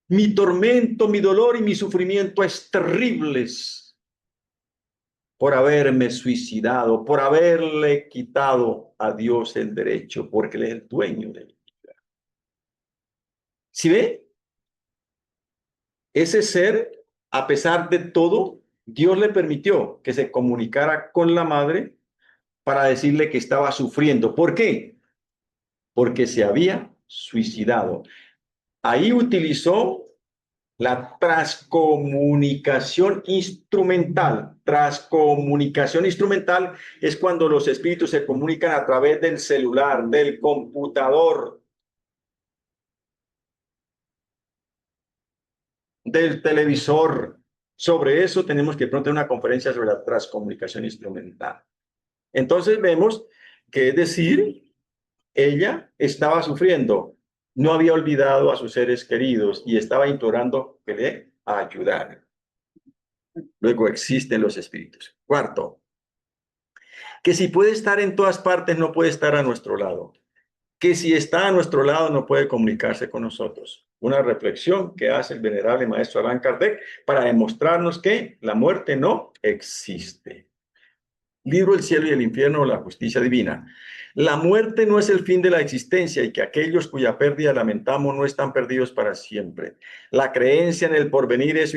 Mi tormento, mi dolor y mi sufrimiento es terribles por haberme suicidado, por haberle quitado a Dios el derecho, porque Él es el dueño de mi vida. ¿Sí ve? Ese ser, a pesar de todo, Dios le permitió que se comunicara con la madre para decirle que estaba sufriendo. ¿Por qué? Porque se había suicidado. Ahí utilizó la transcomunicación instrumental. Transcomunicación instrumental es cuando los espíritus se comunican a través del celular, del computador, del televisor. Sobre eso tenemos que pronto una conferencia sobre la transcomunicación instrumental. Entonces vemos que, es decir, ella estaba sufriendo, no había olvidado a sus seres queridos y estaba implorando que le ayudaran. Luego existen los espíritus. Cuarto, que si puede estar en todas partes, no puede estar a nuestro lado. Que si está a nuestro lado, no puede comunicarse con nosotros. Una reflexión que hace el venerable maestro Allan Kardec para demostrarnos que la muerte no existe. Libro El cielo y el infierno o la justicia divina. La muerte no es el fin de la existencia y que aquellos cuya pérdida lamentamos no están perdidos para siempre. La creencia en el porvenir es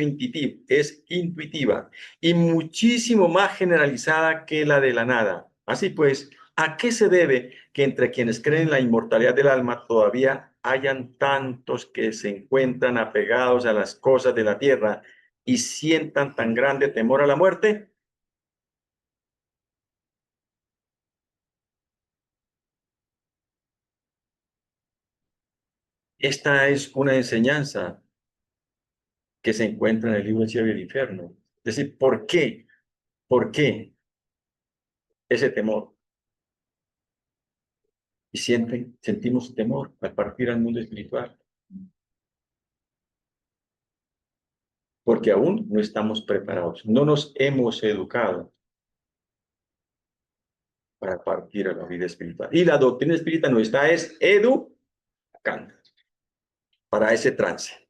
intuitiva y muchísimo más generalizada que la de la nada. Así pues, ¿a qué se debe que entre quienes creen en la inmortalidad del alma todavía hayan tantos que se encuentran apegados a las cosas de la tierra y sientan tan grande temor a la muerte? Esta es una enseñanza que se encuentra en el libro del cielo y el infierno. Es decir, ¿por qué? ¿Por qué ese temor? Y sentimos temor al partir al mundo espiritual, porque aún no estamos preparados, no nos hemos educado para partir a la vida espiritual. Y la doctrina espírita nos está educando para ese trance.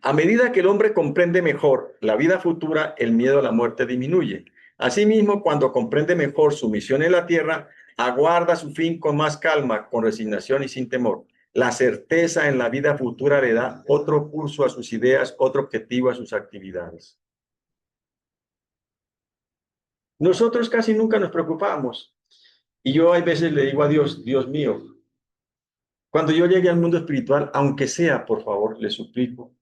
A medida que el hombre comprende mejor la vida futura, el miedo a la muerte disminuye. Asimismo, cuando comprende mejor su misión en la tierra, aguarda su fin con más calma, con resignación y sin temor. La certeza en la vida futura le da otro curso a sus ideas, otro objetivo a sus actividades. Nosotros casi nunca nos preocupamos. Y yo hay veces le digo a Dios, Dios mío, cuando yo llegue al mundo espiritual, aunque sea, por favor, le suplico,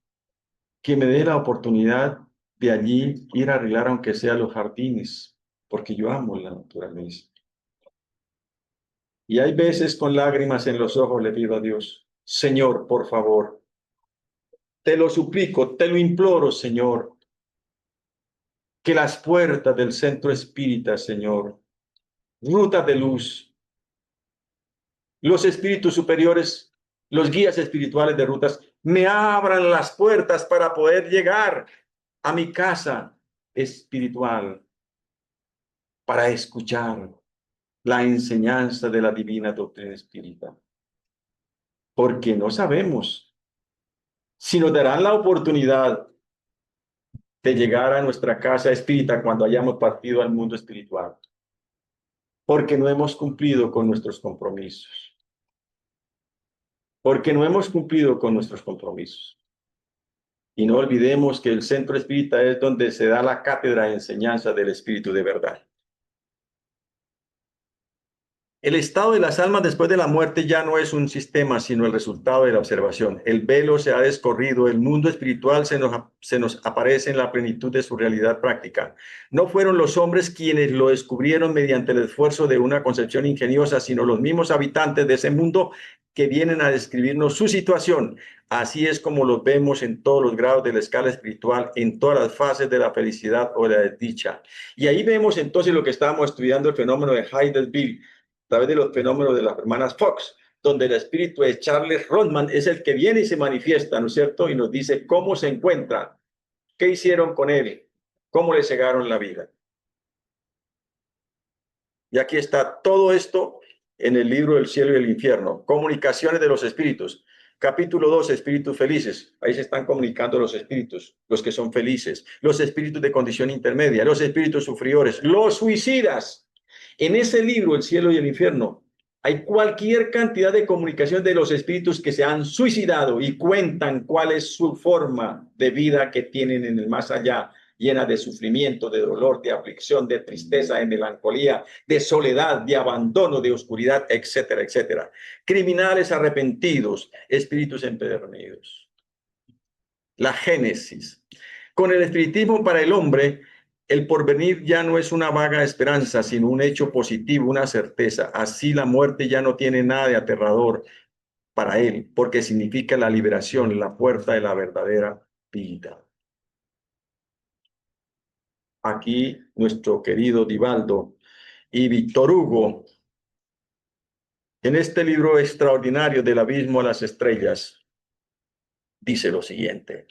que me dé la oportunidad de allí ir a arreglar, aunque sea los jardines, porque yo amo la naturaleza. Y hay veces con lágrimas en los ojos le pido a Dios, Señor, por favor, te lo suplico, te lo imploro, Señor, que las puertas del centro espírita, Señor, rutas de luz, los espíritus superiores, los guías espirituales de rutas, me abran las puertas para poder llegar a mi casa espiritual, para escuchar la enseñanza de la divina doctrina espírita. Porque no sabemos si nos darán la oportunidad de llegar a nuestra casa espírita cuando hayamos partido al mundo espiritual. Porque no hemos cumplido con nuestros compromisos. Porque no hemos cumplido con nuestros compromisos. Y no olvidemos que el centro espírita es donde se da la cátedra de enseñanza del espíritu de verdad. El estado de las almas después de la muerte ya no es un sistema, sino el resultado de la observación. El velo se ha descorrido, el mundo espiritual se nos aparece en la plenitud de su realidad práctica. No fueron los hombres quienes lo descubrieron mediante el esfuerzo de una concepción ingeniosa, sino los mismos habitantes de ese mundo que vienen a describirnos su situación. Así es como los vemos en todos los grados de la escala espiritual, en todas las fases de la felicidad o de la desdicha. Y ahí vemos entonces lo que estábamos estudiando, el fenómeno de Heidelberg, través de los fenómenos de las hermanas Fox, donde el espíritu de Charles Rodman es el que viene y se manifiesta, ¿no es cierto? Y nos dice cómo se encuentra, qué hicieron con él, cómo le cegaron la vida. Y aquí está todo esto en el libro del cielo y el infierno. Comunicaciones de los espíritus. Capítulo 2, espíritus felices. Ahí se están comunicando los espíritus, los que son felices, los espíritus de condición intermedia, los espíritus sufridores, los suicidas. En ese libro, el cielo y el infierno, hay cualquier cantidad de comunicación de los espíritus que se han suicidado y cuentan cuál es su forma de vida que tienen en el más allá, llena de sufrimiento, de dolor, de aflicción, de tristeza, de melancolía, de soledad, de abandono, de oscuridad, etcétera, etcétera. Criminales arrepentidos, espíritus empedernidos. La génesis. Con el espiritismo para el hombre, el porvenir ya no es una vaga esperanza, sino un hecho positivo, una certeza. Así la muerte ya no tiene nada de aterrador para él, porque significa la liberación, la puerta de la verdadera vida. Aquí nuestro querido Divaldo y Víctor Hugo, en este libro extraordinario del abismo a las estrellas, dice lo siguiente: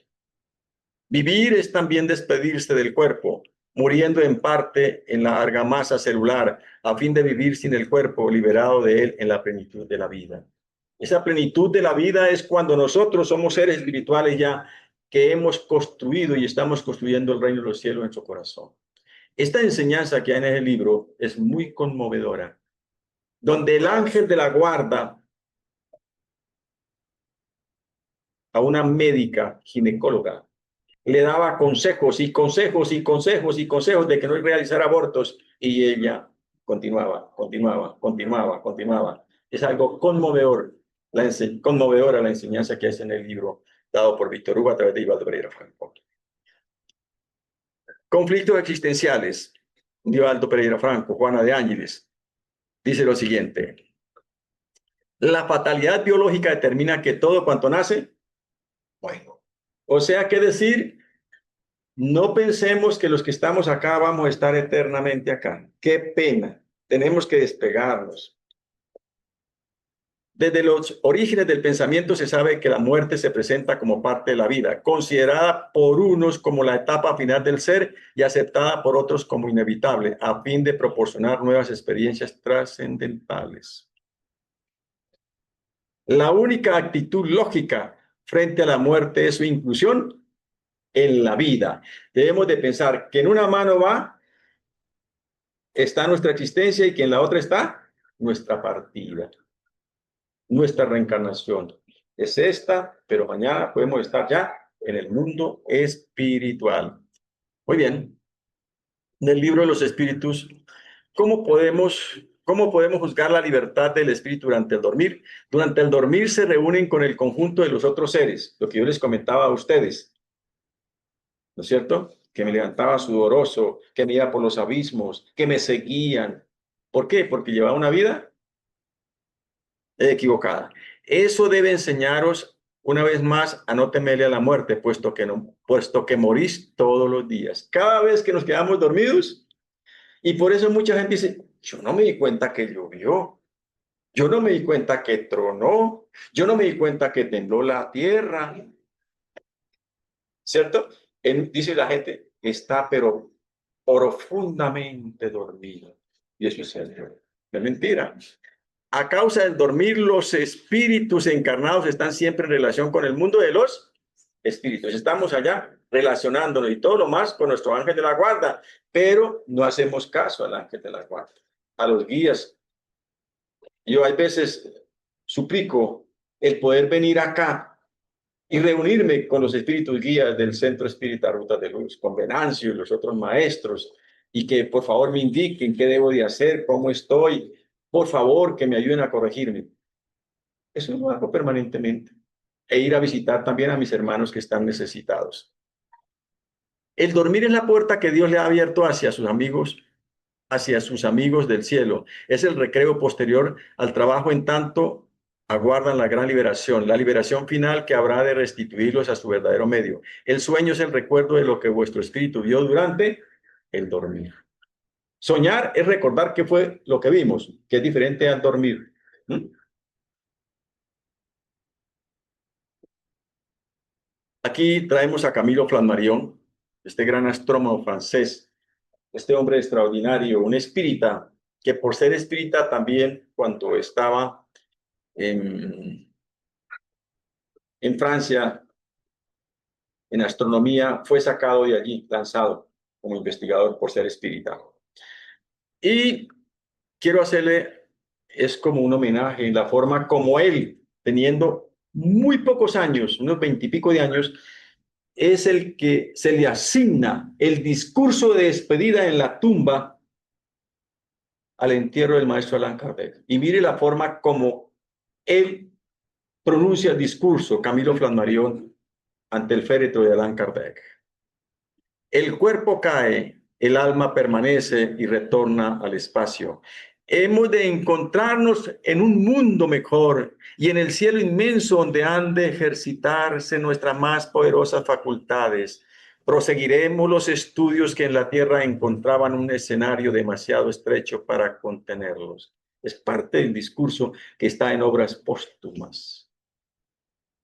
vivir es también despedirse del cuerpo, muriendo en parte en la argamasa celular, a fin de vivir sin el cuerpo, liberado de él en la plenitud de la vida. Esa plenitud de la vida es cuando nosotros somos seres espirituales ya que hemos construido y estamos construyendo el reino de los cielos en nuestro corazón. Esta enseñanza que hay en el libro es muy conmovedora, donde el ángel de la guarda a una médica ginecóloga le daba consejos y consejos y consejos y consejos de que no realizara abortos, y ella continuaba. Es algo conmovedor, conmovedora la enseñanza que hace en el libro dado por Víctor Hugo a través de Divaldo Pereira Franco. Conflictos existenciales. Divaldo Pereira Franco, Juana de Ángeles, dice lo siguiente: la fatalidad biológica determina que todo cuanto nace, bueno, o sea, que decir, no pensemos que los que estamos acá vamos a estar eternamente acá. Qué pena, tenemos que despegarnos. Desde los orígenes del pensamiento se sabe que la muerte se presenta como parte de la vida, considerada por unos como la etapa final del ser y aceptada por otros como inevitable, a fin de proporcionar nuevas experiencias trascendentales. La única actitud lógica frente a la muerte es su inclusión en la vida. Debemos de pensar que en una mano está nuestra existencia y que en la otra está nuestra partida, nuestra reencarnación. Es esta, pero mañana podemos estar ya en el mundo espiritual. Muy bien. En el libro de los espíritus, ¿cómo podemos juzgar la libertad del espíritu durante el dormir? Durante el dormir se reúnen con el conjunto de los otros seres, lo que yo les comentaba a ustedes, ¿no es cierto? Que me levantaba sudoroso, que me iba por los abismos, que me seguían. ¿Por qué? Porque llevaba una vida equivocada. Eso debe enseñaros una vez más a no temerle a la muerte, puesto que morís todos los días. Cada vez que nos quedamos dormidos, y por eso mucha gente dice, yo no me di cuenta que llovió, yo no me di cuenta que tronó, yo no me di cuenta que tembló la tierra, ¿cierto? Dice la gente, está pero profundamente dormido. Y eso es mentira. A causa del dormir, los espíritus encarnados están siempre en relación con el mundo de los espíritus. Estamos allá relacionándonos y todo lo más con nuestro ángel de la guarda, pero no hacemos caso al ángel de la guarda, a los guías. Yo a veces suplico el poder venir acá y reunirme con los espíritus guías del Centro Espírita Ruta de Luz, con Venancio y los otros maestros, y que por favor me indiquen qué debo de hacer, cómo estoy, por favor que me ayuden a corregirme. Eso lo hago permanentemente. E ir a visitar también a mis hermanos que están necesitados. El dormir es la puerta que Dios le ha abierto hacia sus amigos del cielo. Es el recreo posterior al trabajo, en tanto aguardan la gran liberación, la liberación final que habrá de restituirlos a su verdadero medio. El sueño es el recuerdo de lo que vuestro espíritu vio durante el dormir. Soñar es recordar qué fue lo que vimos, que es diferente al dormir. Aquí traemos a Camilo Flammarion, este gran astrónomo francés, este hombre extraordinario, un espírita, que por ser espírita también cuando estaba en Francia, en astronomía, fue sacado de allí, lanzado como investigador por ser espírita. Y quiero hacerle, es como un homenaje en la forma como él, teniendo muy pocos años, unos 20 y pico de años, es el que se le asigna el discurso de despedida en la tumba al entierro del maestro Allan Kardec. Y mire la forma como él pronuncia el discurso, Camilo Flammarion, ante el féretro de Allan Kardec. El cuerpo cae, el alma permanece y retorna al espacio. Hemos de encontrarnos en un mundo mejor y en el cielo inmenso donde han de ejercitarse nuestras más poderosas facultades. Proseguiremos los estudios que en la tierra encontraban un escenario demasiado estrecho para contenerlos. Es parte del discurso que está en Obras Póstumas.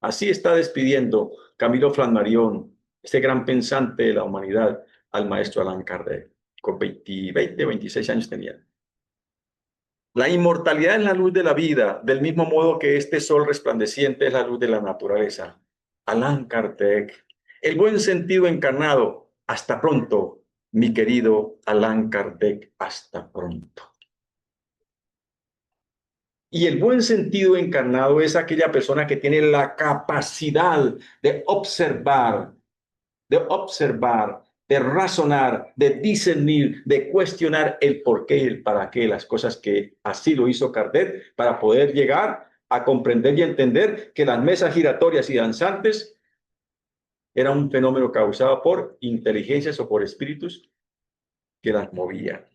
Así está despidiendo Camilo Flammarion, ese gran pensante de la humanidad, al maestro Allan Kardec, con 20, 26 años tenía. La inmortalidad es la luz de la vida, del mismo modo que este sol resplandeciente es la luz de la naturaleza. Allan Kardec, el buen sentido encarnado. Hasta pronto, mi querido Allan Kardec, hasta pronto. Y el buen sentido encarnado es aquella persona que tiene la capacidad de observar, de razonar, de discernir, de cuestionar el por qué y el para qué, las cosas que así lo hizo Kardec, para poder llegar a comprender y entender que las mesas giratorias y danzantes eran un fenómeno causado por inteligencias o por espíritus que las movían.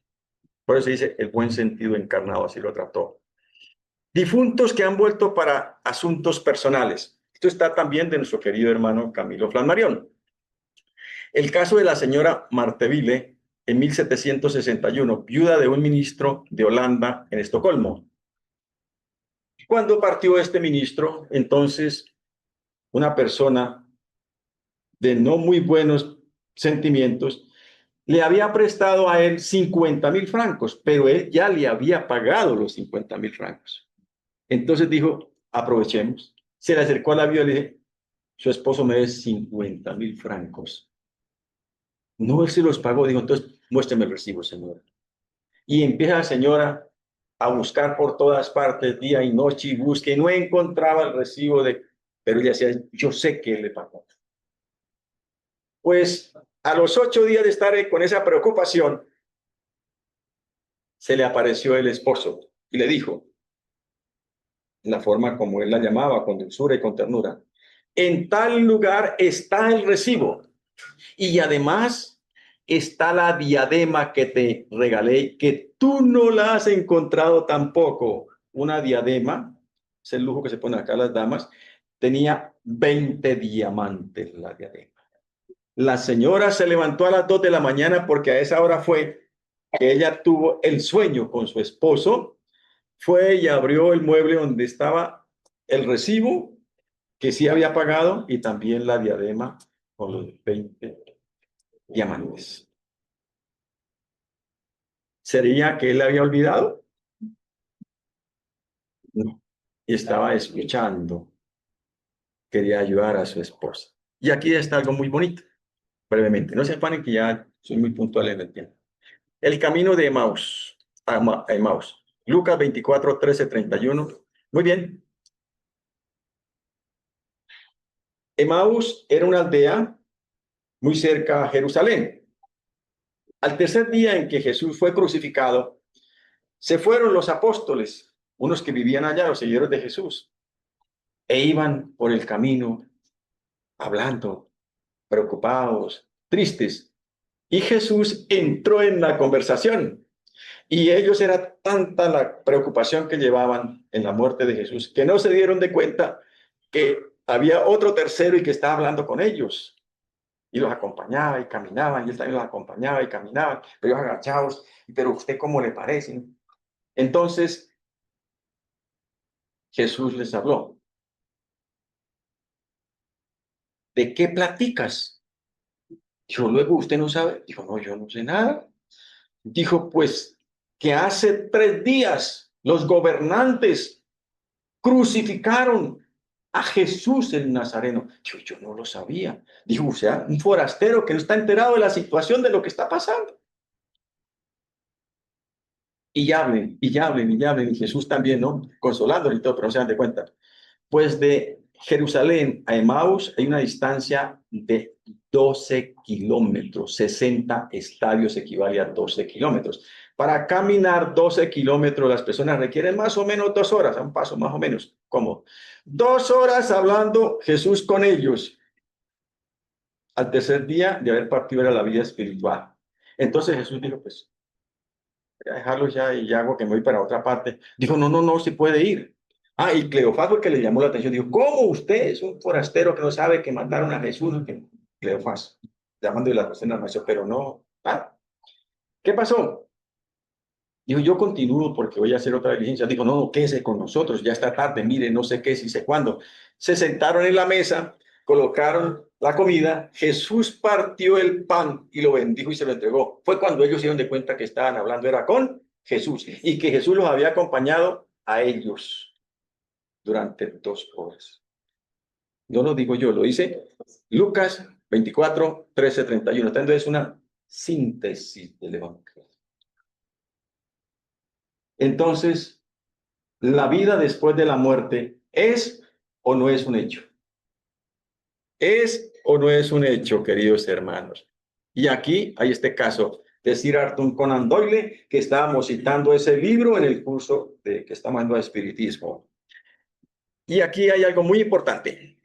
Por eso se dice el buen sentido encarnado, así lo trató. Difuntos que han vuelto para asuntos personales. Esto está también de nuestro querido hermano Camilo Flammarion. El caso de la señora Marteville en 1761, viuda de un ministro de Holanda en Estocolmo. Cuando partió este ministro, entonces una persona de no muy buenos sentimientos le había prestado a él 50.000 francos, pero él ya le había pagado los 50.000 francos. Entonces dijo, aprovechemos. Se le acercó a la viuda y le dije, su esposo me debe 50.000 francos. No, él se los pagó. Dijo, entonces muéstreme el recibo, señora. Y empieza la señora a buscar por todas partes, día y noche, y busque, y no encontraba el recibo de... Pero ella decía, yo sé que él le pagó. Pues a los 8 días de estar con esa preocupación, se le apareció el esposo y le dijo, en la forma como él la llamaba, con dulzura y con ternura, en tal lugar está el recibo y además está la diadema que te regalé, que tú no la has encontrado tampoco. Una diadema, es el lujo que se pone acá las damas, tenía 20 diamantes la diadema. La señora se levantó a las 2 de la mañana porque a esa hora fue que ella tuvo el sueño con su esposo, fue y abrió el mueble donde estaba el recibo que sí había pagado y también la diadema con los 20 diamantes. ¿Sería que él la había olvidado? No. Y estaba escuchando. Quería ayudar a su esposa. Y aquí está algo muy bonito. Brevemente. No se afanen que ya soy muy puntual en el tiempo. El camino de Emaús. Emaús. Lucas 24, 13, 31. Muy bien. Emaús era una aldea muy cerca a Jerusalén. Al tercer día en que Jesús fue crucificado, se fueron los apóstoles, unos que vivían allá, los seguidores de Jesús, e iban por el camino hablando, preocupados, tristes. Y Jesús entró en la conversación. Y ellos era tanta la preocupación que llevaban en la muerte de Jesús, que no se dieron de cuenta que había otro tercero y que estaba hablando con ellos. y los acompañaba y caminaban, y él también los acompañaba y caminaban, pero ellos agachados, pero ¿usted cómo le parece? Entonces Jesús les habló. ¿De qué platicas? Dijo, luego usted no sabe. Dijo, no, yo no sé nada. Dijo, pues que hace 3 días los gobernantes crucificaron a Jesús el Nazareno. Yo no lo sabía. Dijo, o sea, un forastero que no está enterado de la situación de lo que está pasando. Y ya hablen, y ya hablen, y ya hablen. Y Jesús también, ¿no? Consolándole y todo, pero no se dan de cuenta. Pues de Jerusalén a Emaús hay una distancia de 12 kilómetros. 60 estadios equivale a 12 kilómetros. Para caminar 12 kilómetros las personas requieren más o menos 2 horas, a un paso más o menos cómodo. 2 horas hablando Jesús con ellos. Al tercer día de haber partido era la vida espiritual. Entonces Jesús dijo, pues, voy a dejarlos ya y ya hago que me voy para otra parte. Dijo, no, no, no, se puede ir. Ah, y Cleofás fue el que le llamó la atención. Dijo, ¿cómo usted es un forastero que no sabe que mandaron a Jesús? Cleofás, llamándole la atención al maestro, pero no. Ah, ¿qué pasó? Dijo, yo continúo porque voy a hacer otra diligencia. Dijo, no, no, quédese con nosotros, ya está tarde, mire, no sé qué, si sé cuándo. Se sentaron en la mesa, colocaron la comida, Jesús partió el pan y lo bendijo y se lo entregó. Fue cuando ellos se dieron de cuenta que estaban hablando, era con Jesús, y que Jesús los había acompañado a ellos durante 2 horas. No lo digo yo, lo dice Lucas 24, 13, 31. Entonces es una síntesis del Evangelio. Entonces, ¿la vida después de la muerte es o no es un hecho? ¿Es o no es un hecho, queridos hermanos? Y aquí hay este caso de Sir Arthur Conan Doyle, que estábamos citando ese libro en el curso que estamos dando de espiritismo. Y aquí hay algo muy importante.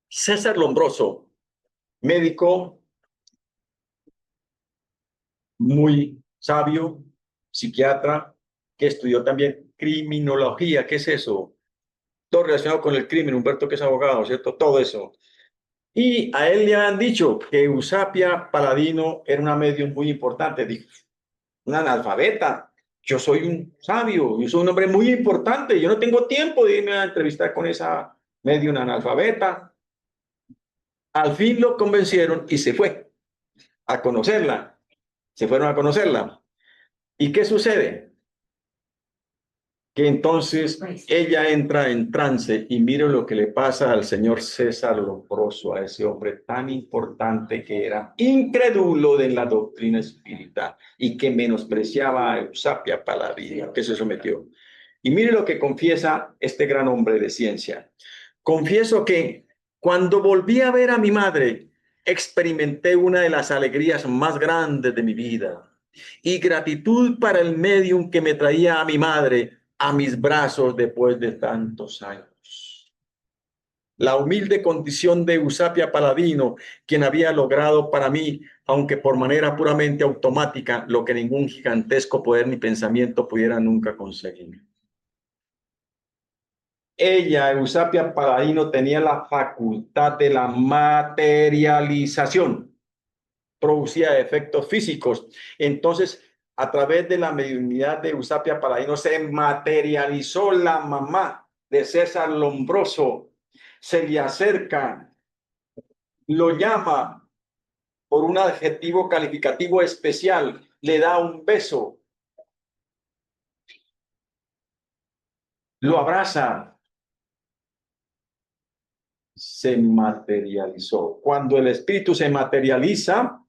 César Lombroso, médico muy sabio, psiquiatra, que estudió también criminología. ¿Qué es eso? Todo relacionado con el crimen. Humberto, que es abogado, ¿cierto? Todo eso. Y a él le han dicho que Eusapia Paladino era una medium muy importante. Dijo, una analfabeta. Yo soy un sabio, yo soy un hombre muy importante. Yo no tengo tiempo de irme a entrevistar con esa medium analfabeta. Al fin lo convencieron y se fue a conocerla. Se fueron a conocerla. ¿Y qué sucede? Que entonces ella entra en trance y mire lo que le pasa al señor César Lombroso, a ese hombre tan importante que era incrédulo de la doctrina espírita y que menospreciaba a Eusapia Paladino, que se sometió. Y mire lo que confiesa este gran hombre de ciencia. Confieso que cuando volví a ver a mi madre, experimenté una de las alegrías más grandes de mi vida y gratitud para el medium que me traía a mi madre a mis brazos después de tantos años. La humilde condición de Eusapia Paladino, quien había logrado para mí, aunque por manera puramente automática, lo que ningún gigantesco poder ni pensamiento pudiera nunca conseguir. Ella, Eusapia Paladino, tenía la facultad de la materialización, producía efectos físicos. Entonces, a través de la mediunidad de Eusapia Paladino se materializó la mamá de César Lombroso. Se le acerca, lo llama por un adjetivo calificativo especial, le da un beso, lo abraza, se materializó. Cuando el espíritu se materializa,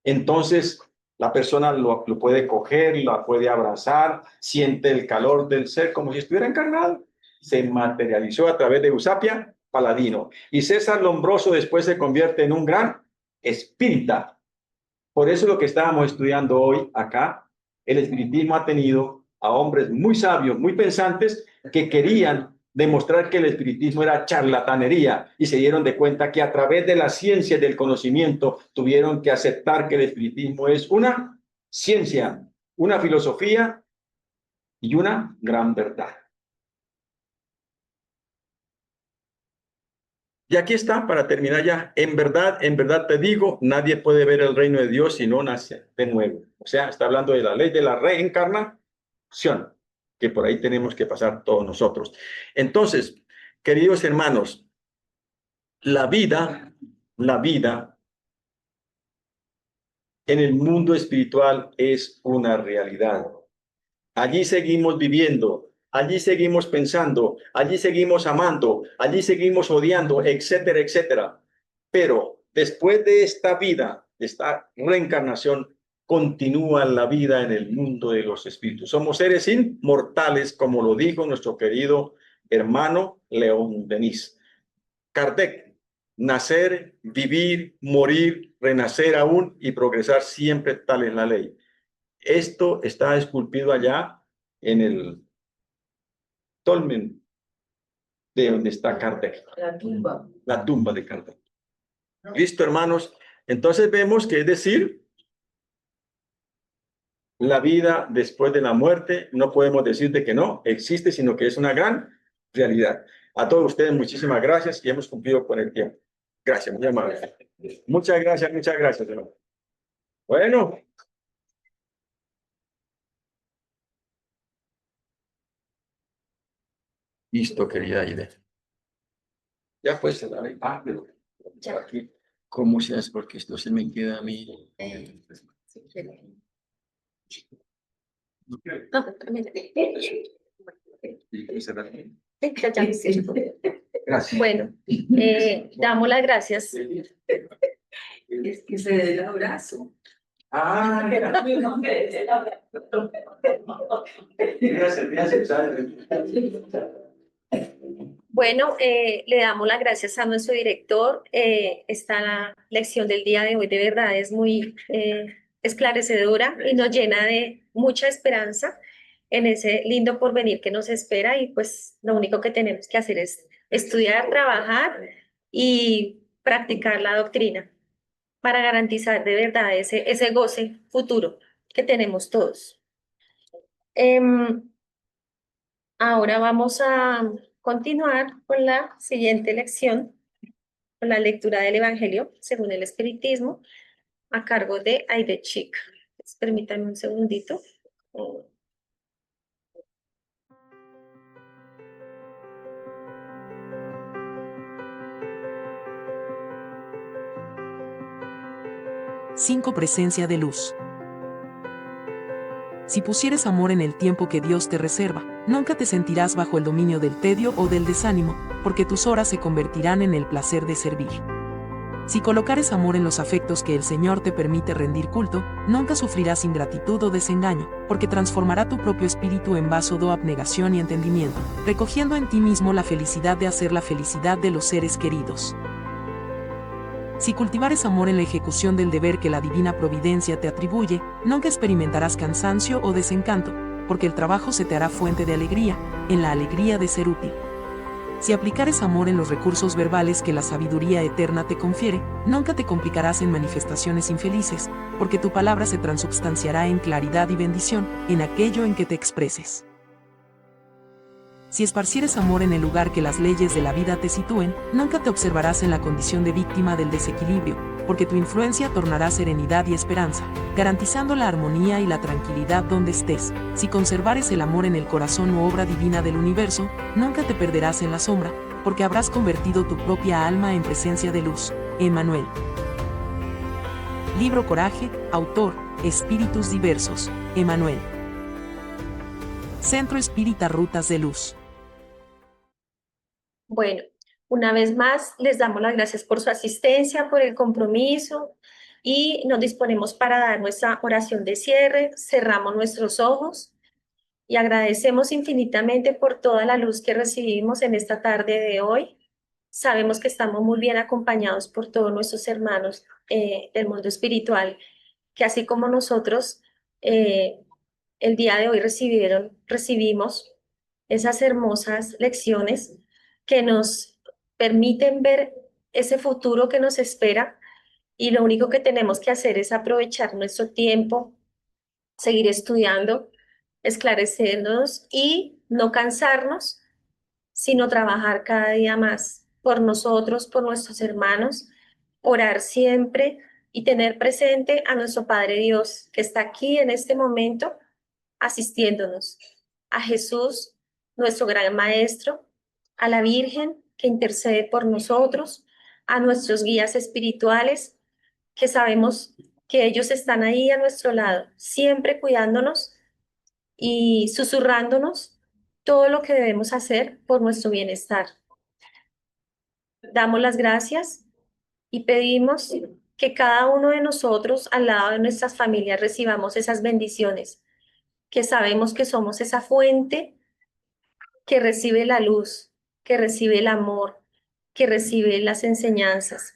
entonces la persona lo puede coger, la puede abrazar, siente el calor del ser como si estuviera encarnado. Se materializó a través de Eusapia Paladino. Y César Lombroso después se convierte en un gran espírita. Por eso lo que estábamos estudiando hoy acá, el espiritismo ha tenido a hombres muy sabios, muy pensantes, que querían demostrar que el espiritismo era charlatanería y se dieron de cuenta que a través de la ciencia y del conocimiento tuvieron que aceptar que el espiritismo es una ciencia, una filosofía y una gran verdad. Y aquí está, para terminar ya. En verdad te digo, nadie puede ver el reino de Dios si no nace de nuevo. O sea, está hablando de la ley de la reencarnación, que por ahí tenemos que pasar todos nosotros. Entonces, queridos hermanos, la vida en el mundo espiritual es una realidad. Allí seguimos viviendo, allí seguimos pensando, allí seguimos amando, allí seguimos odiando, etcétera, etcétera. Pero después de esta vida, de esta reencarnación, continúa la vida en el mundo de los espíritus. Somos seres inmortales, como lo dijo nuestro querido hermano León Denis. Kardec, nacer, vivir, morir, renacer aún y progresar siempre, tal es la ley. Esto está esculpido allá en el dolmen de donde está Kardec, la tumba de Kardec. ¿Listo, hermanos? Entonces vemos que, es decir, la vida después de la muerte, no podemos decir de que no existe, sino que es una gran realidad. A todos ustedes, muchísimas gracias y hemos cumplido con el tiempo. Gracias, muy amable. Muchas gracias, hermano. Bueno. Listo, querida Aide. Ya puedes cerrar ahí. Pero ya aquí, ¿cómo se hace? Porque esto se me queda a mí. No, mira. Gracias. Bueno, damos las gracias. Es que se dé el abrazo. Ah, gracias. Bueno, le damos las gracias a nuestro director. Esta lección del día de hoy de verdad es muy esclarecedora y nos llena de mucha esperanza en ese lindo porvenir que nos espera y pues lo único que tenemos que hacer es estudiar, trabajar y practicar la doctrina para garantizar de verdad ese goce futuro que tenemos todos. Ahora vamos a continuar con la siguiente lección, con la lectura del Evangelio según el Espiritismo, a cargo de Aide Chica. Permítanme un segundito. Cinco Presencia de luz. Si pusieres amor en el tiempo que Dios te reserva, nunca te sentirás bajo el dominio del tedio o del desánimo, porque tus horas se convertirán en el placer de servir. Si colocares amor en los afectos que el Señor te permite rendir culto, nunca sufrirás ingratitud o desengaño, porque transformará tu propio espíritu en vaso de abnegación y entendimiento, recogiendo en ti mismo la felicidad de hacer la felicidad de los seres queridos. Si cultivares amor en la ejecución del deber que la divina providencia te atribuye, nunca experimentarás cansancio o desencanto, porque el trabajo se te hará fuente de alegría, en la alegría de ser útil. Si aplicares amor en los recursos verbales que la sabiduría eterna te confiere, nunca te complicarás en manifestaciones infelices, porque tu palabra se transubstanciará en claridad y bendición, en aquello en que te expreses. Si esparcieres amor en el lugar que las leyes de la vida te sitúen, nunca te observarás en la condición de víctima del desequilibrio, porque tu influencia tornará serenidad y esperanza, garantizando la armonía y la tranquilidad donde estés. Si conservares el amor en el corazón u obra divina del universo, nunca te perderás en la sombra, porque habrás convertido tu propia alma en presencia de luz. Emmanuel. Libro Coraje, autor, Espíritus Diversos, Emmanuel. Centro Espírita Rutas de Luz. Bueno, una vez más les damos las gracias por su asistencia, por el compromiso y nos disponemos para dar nuestra oración de cierre. Cerramos nuestros ojos y agradecemos infinitamente por toda la luz que recibimos en esta tarde de hoy. Sabemos que estamos muy bien acompañados por todos nuestros hermanos del mundo espiritual, que así como nosotros el día de hoy recibimos esas hermosas lecciones que nos permiten ver ese futuro que nos espera y lo único que tenemos que hacer es aprovechar nuestro tiempo, seguir estudiando, esclarecernos y no cansarnos, sino trabajar cada día más por nosotros, por nuestros hermanos, orar siempre y tener presente a nuestro Padre Dios que está aquí en este momento asistiéndonos, a Jesús, nuestro gran Maestro, a la Virgen que intercede por nosotros, a nuestros guías espirituales, que sabemos que ellos están ahí a nuestro lado, siempre cuidándonos y susurrándonos todo lo que debemos hacer por nuestro bienestar. Damos las gracias y pedimos que cada uno de nosotros, al lado de nuestras familias, recibamos esas bendiciones, que sabemos que somos esa fuente que recibe la luz, que recibe el amor, que recibe las enseñanzas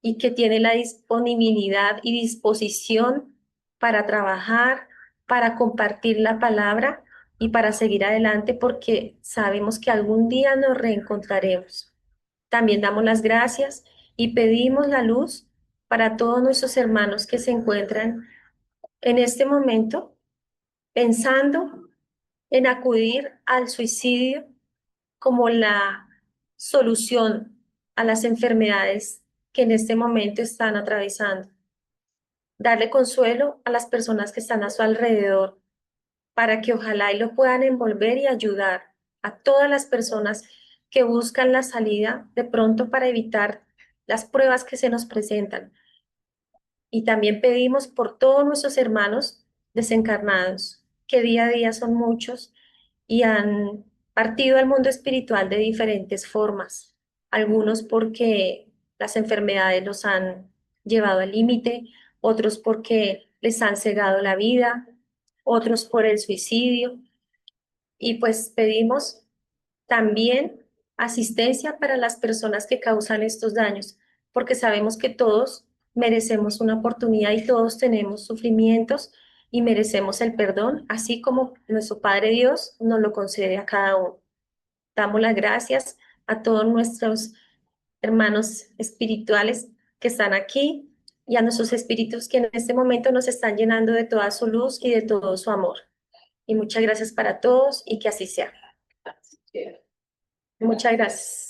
y que tiene la disponibilidad y disposición para trabajar, para compartir la palabra y para seguir adelante porque sabemos que algún día nos reencontraremos. También damos las gracias y pedimos la luz para todos nuestros hermanos que se encuentran en este momento pensando en acudir al suicidio como la solución a las enfermedades que en este momento están atravesando. Darle consuelo a las personas que están a su alrededor para que ojalá y lo puedan envolver y ayudar a todas las personas que buscan la salida de pronto para evitar las pruebas que se nos presentan. Y también pedimos por todos nuestros hermanos desencarnados, que día a día son muchos y han partido al mundo espiritual de diferentes formas. Algunos porque las enfermedades los han llevado al límite, otros porque les han cegado la vida, otros por el suicidio. Y pues pedimos también asistencia para las personas que causan estos daños, porque sabemos que todos merecemos una oportunidad y todos tenemos sufrimientos y merecemos el perdón, así como nuestro Padre Dios nos lo concede a cada uno. Damos las gracias a todos nuestros hermanos espirituales que están aquí y a nuestros espíritus que en este momento nos están llenando de toda su luz y de todo su amor. Y muchas gracias para todos y que así sea. Muchas gracias.